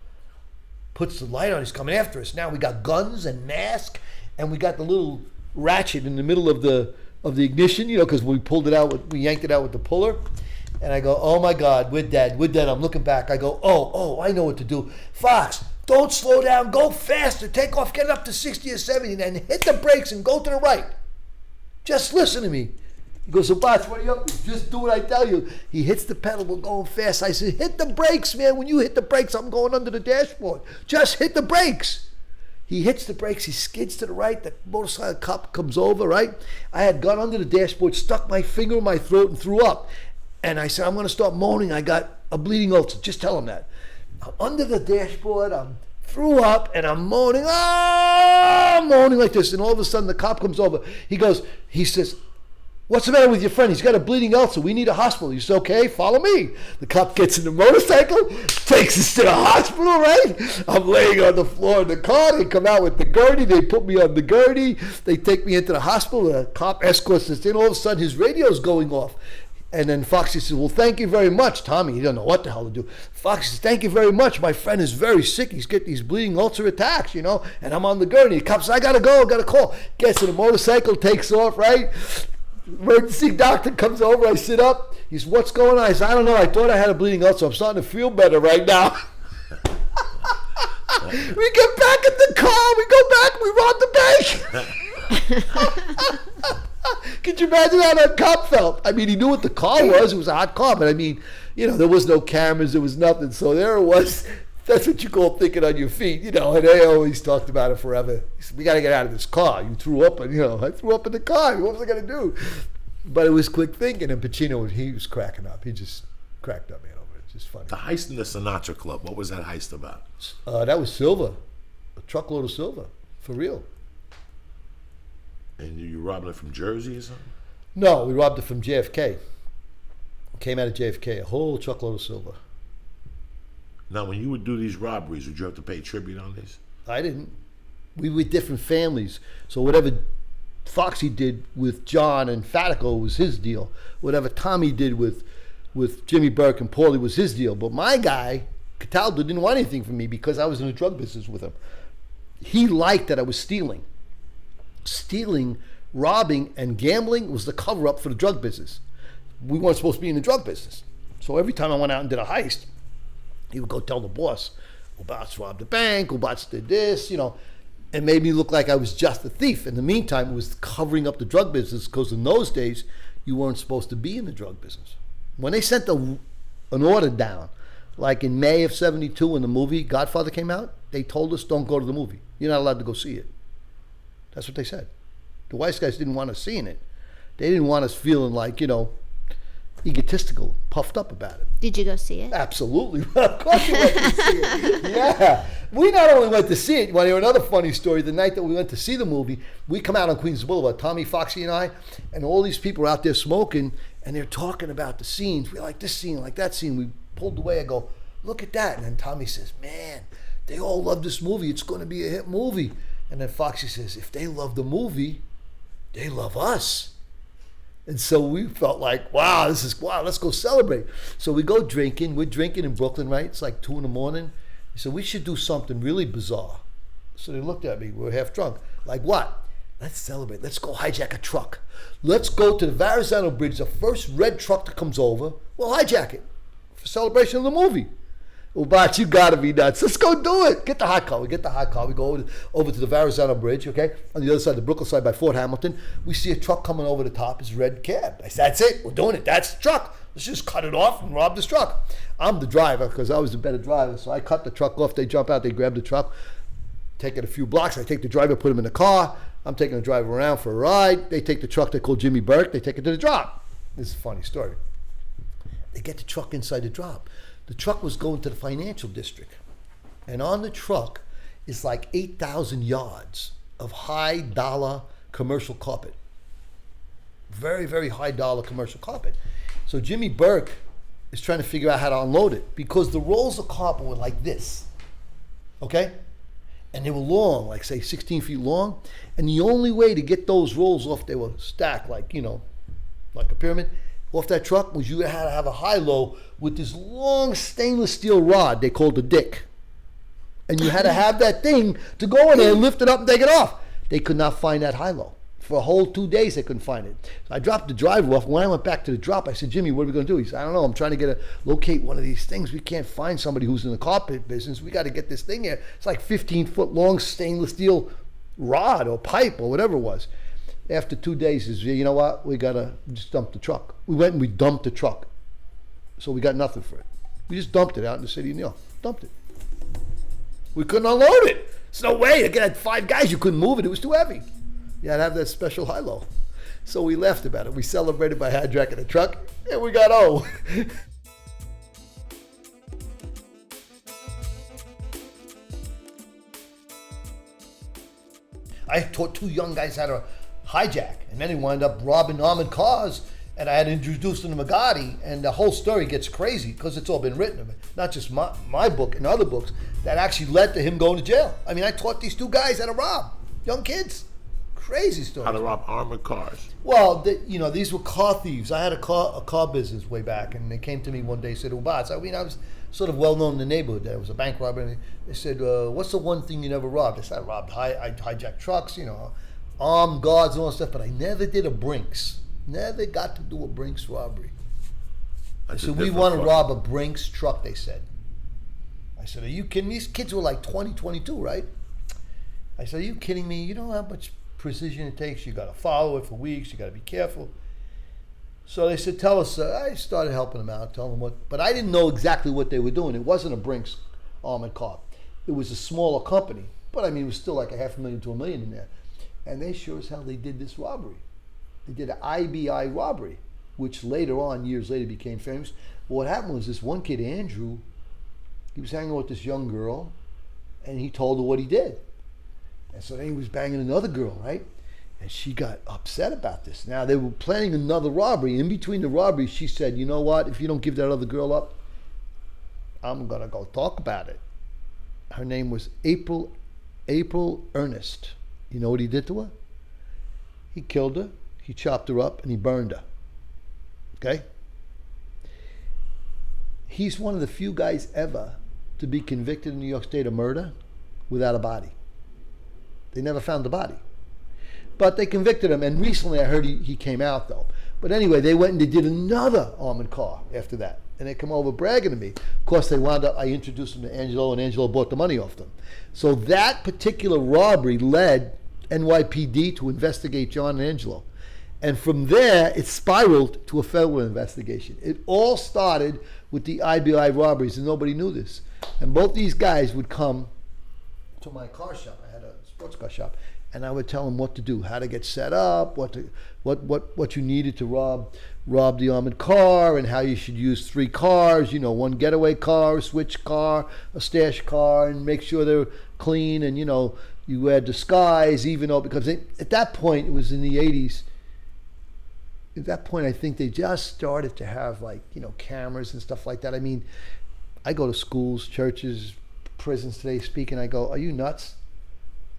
puts the light on. He's coming after us. Now we got guns and mask, and we got the little ratchet in the middle of the ignition, because we pulled it out, we yanked it out with the puller. And I go, oh my God, we're dead. I'm looking back. I go, oh, I know what to do. Fox, don't slow down. Go faster. Take off. Get up to 60 or 70, and then hit the brakes and go to the right. Just listen to me. He goes, so Bots, what are you up to? Just do what I tell you. He hits the pedal. We're going fast. I said, hit the brakes, man. When you hit the brakes, I'm going under the dashboard. Just hit the brakes. He hits the brakes. He skids to the right. The motorcycle cop comes over, right? I had got under the dashboard, stuck my finger in my throat, and threw up. And I said, I'm going to start moaning. I got a bleeding ulcer. Just tell him that. I'm under the dashboard. I threw up, and I'm moaning. I'm moaning like this. And all of a sudden, the cop comes over. He says, what's the matter with your friend? He's got a bleeding ulcer. We need a hospital. He says, okay, follow me. The cop gets in the motorcycle, takes us to the hospital, right? I'm laying on the floor in the car. They come out with the gurney. They put me on the gurney. They take me into the hospital. The cop escorts us in. All of a sudden, his radio's going off. And then Foxy says, well, thank you very much. Tommy, he doesn't know what the hell to do. Foxy says, thank you very much. My friend is very sick. He's getting these bleeding ulcer attacks, and I'm on the gurney. The cop says, I got to go. Got to call. Gets in the motorcycle, takes off, right? Emergency doctor comes over. I sit up. He says, what's going on? I said, I don't know. I thought I had a bleeding ulcer. I'm starting to feel better right now. We get back in the car. We go back. We rob the bank. Could you imagine how that cop felt? I mean, he knew what the car was. It was a hot car. But I mean, there was no cameras. There was nothing. So there it was. That's what you call thinking on your feet, and they always talked about it forever. He said, we got to get out of this car. You threw up, and, I threw up in the car. What was I going to do? But it was quick thinking, and Pacino, he was cracking up. He just cracked up, man, over it. Just funny. The heist in the Sinatra Club, what was that heist about? That was silver, a truckload of silver, for real. And you robbed it from Jersey or something? No, we robbed it from JFK. Came out of JFK, a whole truckload of silver. Now, when you would do these robberies, would you have to pay tribute on these? I didn't. We were different families. So whatever Foxy did with John and Fatico was his deal. Whatever Tommy did with Jimmy Burke and Paulie was his deal. But my guy, Cataldo, didn't want anything from me because I was in the drug business with him. He liked that I was stealing. Stealing, robbing, and gambling was the cover-up for the drug business. We weren't supposed to be in the drug business. So every time I went out and did a heist, he would go tell the boss, Ubats robbed the bank, Ubats did this, and made me look like I was just a thief. In the meantime, it was covering up the drug business because in those days, you weren't supposed to be in the drug business. When they sent an order down, like in May of 72 when the movie Godfather came out, they told us don't go to the movie. You're not allowed to go see it. That's what they said. The wise guys didn't want us seeing it. They didn't want us feeling like, egotistical, puffed up about it. Did you go see it? Absolutely. Of course we went to see it. Yeah. We not only went to see it, you want to hear another funny story? The night that we went to see the movie, we come out on Queens Boulevard, Tommy, Foxy, and I, and all these people are out there smoking, and they're talking about the scenes. We like this scene, like that scene. We pulled away. I go, look at that. And then Tommy says, man, they all love this movie. It's going to be a hit movie. And then Foxy says, if they love the movie, they love us. And so we felt like, wow, let's go celebrate. So we go drinking. We're drinking in Brooklyn, right? It's like 2 a.m. He said, we should do something really bizarre. So they looked at me. We were half drunk. Like what? Let's celebrate. Let's go hijack a truck. Let's go to the Verrazano Bridge. The first red truck that comes over, we'll hijack it for celebration of the movie. Well, Bart, you gotta be nuts. Let's go do it. Get the hot car. We get the hot car. We go over to the Verrazano Bridge, okay? On the other side, the Brooklyn side by Fort Hamilton. We see a truck coming over the top. It's a red cab. I said, that's it. We're doing it. That's the truck. Let's just cut it off and rob this truck. I'm the driver because I was the better driver. So I cut the truck off. They jump out. They grab the truck. Take it a few blocks. I take the driver, put him in the car. I'm taking the driver around for a ride. They take the truck. They call Jimmy Burke. They take it to the drop. This is a funny story. They get the truck inside the drop. The truck was going to the financial district. And on the truck is like 8,000 yards of high dollar commercial carpet. Very, very high dollar commercial carpet. So Jimmy Burke is trying to figure out how to unload it because the rolls of carpet were like this, okay? And they were long, like say 16 feet long. And the only way to get those rolls off, they were stacked like, like a pyramid, off that truck was you had to have a high-low with this long stainless steel rod they called the dick. And you had to have that thing to go in there and lift it up and take it off. They could not find that high-low. For a whole 2 days, they couldn't find it. So I dropped the driver off. When I went back to the drop, I said, Jimmy, what are we going to do? He said, I don't know. I'm trying to locate one of these things. We can't find somebody who's in the carpet business. We got to get this thing here. It's like 15-foot long stainless steel rod or pipe or whatever it was. After 2 days, he said, you know what? We got to just dump the truck. We went and we dumped the truck. So we got nothing for it. We just dumped it out in the city of New York. Dumped it. We couldn't unload it. There's no way. Again, I had 5 guys. You couldn't move it. It was too heavy. You had to have that special high-low. So we laughed about it. We celebrated by hijacking the truck, and we got O. I taught 2 young guys how to hijack, and then he wound up robbing armored cars, and I had introduced them to Gotti, and the whole story gets crazy because it's all been written. Not just my book and other books that actually led to him going to jail. I mean, I taught these 2 guys how to rob young kids. Crazy story. How to rob armored cars. Well, these were car thieves. I had a car business way back, and they came to me one day and said, Ubaz, I was sort of well known in the neighborhood. There was a bank robber, and they said, what's the one thing you never robbed? I said, I hijacked trucks, armed guards and all that stuff, but I never did a Brinks. Never got to do a Brinks robbery. I said, we want to rob a Brinks truck, they said. I said, are you kidding me? These kids were like 20, 22, right? I said, are you kidding me? You know how much precision it takes? You got to follow it for weeks. You got to be careful. So they said, tell us. I started helping them out, telling them what. But I didn't know exactly what they were doing. It wasn't a Brinks armored car. It was a smaller company. But I mean, it was still like $500,000 to $1 million in there. And they sure as hell they did this robbery. They did an IBI robbery, which later on, years later, became famous. But what happened was this one kid, Andrew, he was hanging with this young girl, and he told her what he did. And so then he was banging another girl, right? And she got upset about this. Now, they were planning another robbery. In between the robberies, she said, you know what? If you don't give that other girl up, I'm going to go talk about it. Her name was April Ernest. You know what he did to her? He killed her, he chopped her up, and he burned her. Okay? He's one of the few guys ever to be convicted in New York State of murder without a body. They never found the body. But they convicted him, and recently I heard he came out, though. But anyway, they went and they did another armored car after that. And they come over bragging to me. Of course, they wound up, I introduced them to Angelo, and Angelo bought the money off them. So that particular robbery led NYPD to investigate John and Angelo. And from there, it spiraled to a federal investigation. It all started with the IBI robberies, and nobody knew this. And both these guys would come to my car shop. I had a sports car shop, and I would tell them what to do, how to get set up, what you needed to rob the armored car, and how you should use 3 cars, one getaway car, a switch car, a stash car, and make sure they're clean, and you wear disguise, even though, because at that point, it was in the 80s. At that point, I think they just started to have cameras and stuff like that. I mean, I go to schools, churches, prisons today speaking. I go, are you nuts?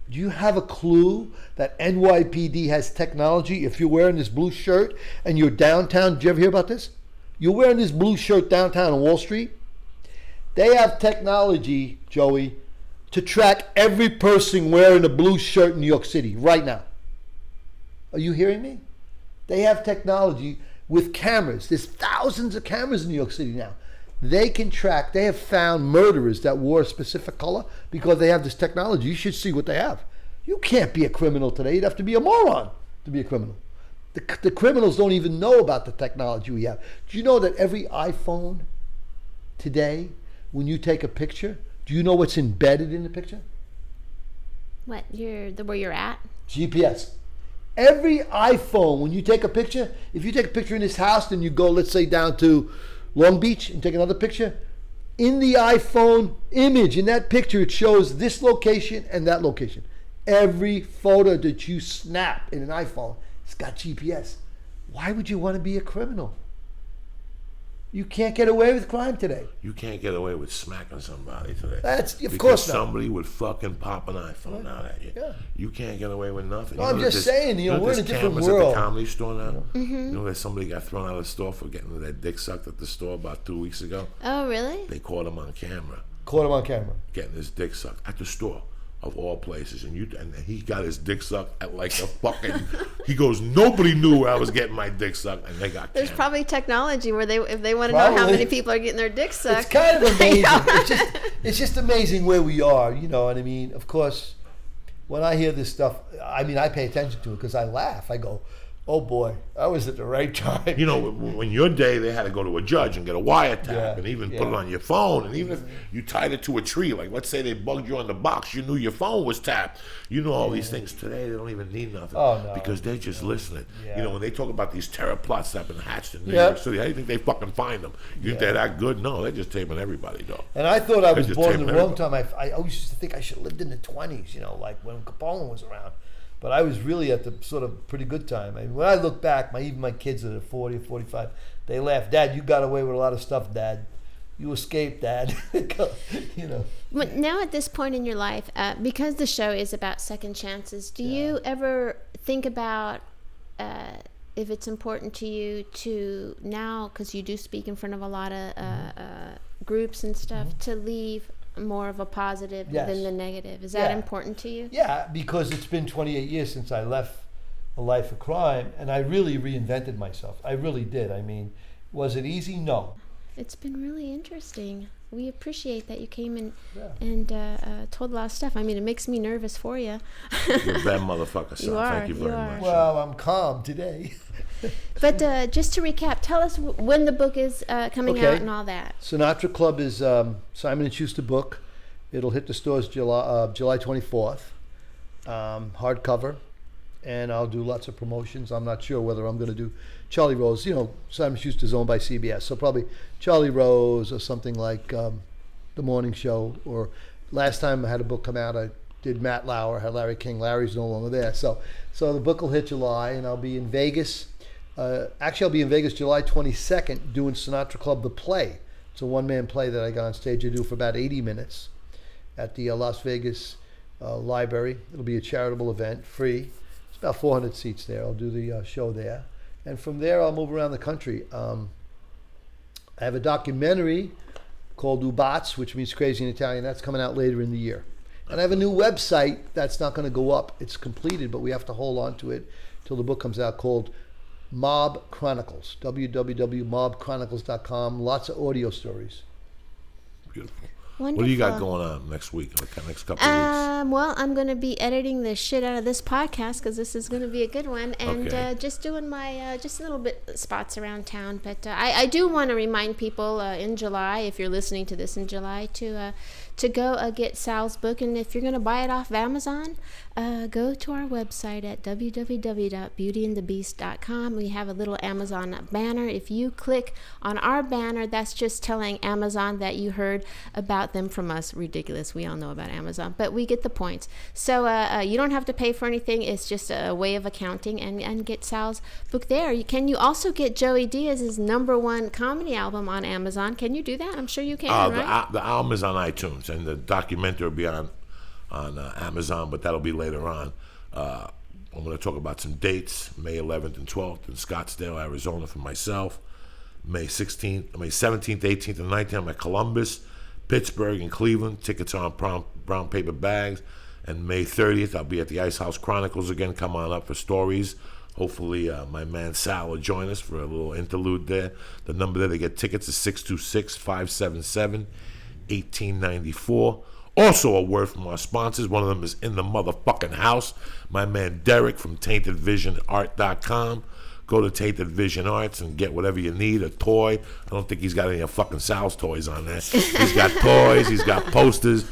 Do you have a clue that NYPD has technology? If you're wearing this blue shirt and you're downtown, did you ever hear about this? You're wearing this blue shirt downtown on Wall Street. They have technology, Joey, to track every person wearing a blue shirt in New York City right now. Are you hearing me? They have technology with cameras. There's thousands of cameras in New York City now. They can track, they have found murderers that wore a specific color because they have this technology. You should see what they have. You can't be a criminal today. You'd have to be a moron to be a criminal. The criminals don't even know about the technology we have. Do you know that every iPhone today, when you take a picture, do you know what's embedded in the picture? What? Where you're at? GPS. Every iPhone, when you take a picture, if you take a picture in this house, then you go, let's say, down to Long Beach and take another picture, in the iPhone image, in that picture, it shows this location and that location. Every photo that you snap in an iPhone, it's got GPS. Why would you want to be a criminal? You can't get away with crime today. You can't get away with smacking somebody today. That's, of because course not. Somebody would fucking pop an iPhone out at you. Yeah. You can't get away with nothing. No, I'm just saying, we're in a different world. At the comedy store now. Mm-hmm. You know that somebody got thrown out of the store for getting their dick sucked at the store about 2 weeks ago? Oh, really? They caught him on camera. Caught him on camera. Getting his dick sucked at the store. Of all places, and he got his dick sucked at like a fucking. He goes, nobody knew I was getting my dick sucked, and they got. There's camera. probably technology where if they want to know how many people are getting their dick sucked. It's kind of amazing. It's just amazing where we are. You know what I mean? Of course, when I hear this stuff, I mean, I pay attention to it because I laugh. I go, oh boy, I was at the right time. You know, when your day, they had to go to a judge and get a wiretap and even put it on your phone. And even if you tied it to a tree, like let's say they bugged you on the box, you knew your phone was tapped. You know all these things. Today, they don't even need nothing because they're just listening. Yeah. You know, when they talk about these terror plots that have been hatched in New York City, how do you think they fucking find them? You think they're that good? No, they're just taping everybody, though. And I thought I was just born in the taping wrong time. I always used to think I should have lived in the 20s, you know, like when Capone was around. But I was really at the sort of pretty good time. I mean, when I look back, even my kids that are 40 or 45, they laugh. Dad, you got away with a lot of stuff, Dad. You escaped, Dad. You know. But now at this point in your life, because the show is about second chances, do you ever think about if it's important to you to now, because you do speak in front of a lot of groups and stuff, to leave more of a positive than the negative? Is that important to you? Yeah, because it's been 28 years since I left a life of crime, and I really reinvented myself. I really did. I mean, was it easy? No. It's been really interesting. We appreciate that you came and told a lot of stuff. I mean, it makes me nervous for you. You're a bad motherfucker, son. Thank you very much. Well, I'm calm today. But just to recap, tell us when the book is coming out and all that. Sinatra Club is Simon & Schuster book. It'll hit the stores July 24th, hardcover, and I'll do lots of promotions. I'm not sure whether I'm going to do Charlie Rose. You know, Simon Schuster's owned by CBS, so probably Charlie Rose or something like The Morning Show. Or last time I had a book come out, I did Matt Lauer, had Larry King. Larry's no longer there. So the book will hit July, and I'll be in Vegas. Actually, I'll be in Vegas July 22nd doing Sinatra Club, the play. It's a one-man play that I got on stage to do for about 80 minutes at the Las Vegas Library. It'll be a charitable event, free. It's about 400 seats there. I'll do the show there. And from there, I'll move around the country. I have a documentary called Ubats, which means crazy in Italian. That's coming out later in the year. And I have a new website that's not going to go up. It's completed, but we have to hold on to it till the book comes out, called Mob Chronicles, www.mobchronicles.com. Lots of audio stories. Beautiful. Wonderful. What do you got going on next week, like the next couple of weeks? Well, I'm going to be editing the shit out of this podcast because this is going to be a good one, and just doing my just a little bit spots around town. But I do want to remind people in July, if you're listening to this in July, to go get Sal's book, and if you're going to buy it off of Amazon, go to our website at www.beautyandthebeast.com. We have a little Amazon banner. If you click on our banner, that's just telling Amazon that you heard about them from us. Ridiculous. We all know about Amazon, but we get the points. So you don't have to pay for anything. It's just a way of accounting, and get Sal's book there. Can you also get Joey Diaz's #1 comedy album on Amazon? Can you do that? I'm sure you can, right? The album is on iTunes, and the documentary will be on Amazon, but that'll be later on. I'm going to talk about some dates, May 11th and 12th in Scottsdale, Arizona for myself. May 17th, 18th, and 19th, I'm at Columbus, Pittsburgh, and Cleveland. Tickets are on brown paper bags. And May 30th, I'll be at the Ice House Chronicles again. Come on up for stories. Hopefully, my man Sal will join us for a little interlude there. The number there to get tickets is 626-577-1894. Also, a word from our sponsors. One of them is in the motherfucking house. My man Derek from TaintedVisionArt.com. Go to Tainted Vision Arts and get whatever you need, a toy. I don't think he's got any of fucking Sal's toys on there. He's got toys, he's got posters,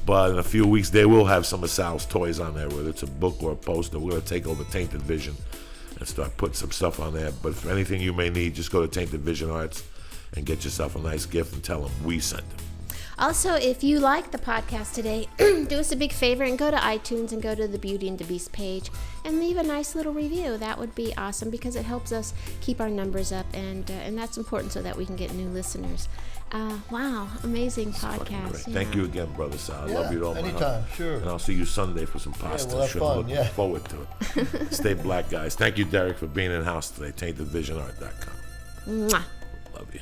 but in a few weeks they will have some of Sal's toys on there, whether it's a book or a poster. We're going to take over Tainted Vision and start putting some stuff on there. But for anything you may need, just go to Tainted Vision Arts and get yourself a nice gift and tell them we sent them. Also, if you like the podcast today, do us a big favor and go to iTunes and go to the Beauty and the Beast page and leave a nice little review. That would be awesome because it helps us keep our numbers up, and that's important so that we can get new listeners. Wow, amazing podcast. Yeah. Thank you again, brother Sal. I love you all my anytime, heart. sure. And I'll see you Sunday for some pasta. we'll have fun, Looking forward to it. Stay black, guys. Thank you, Derek, for being in the house today. TaintedVisionArt.com. Mwah. Love you.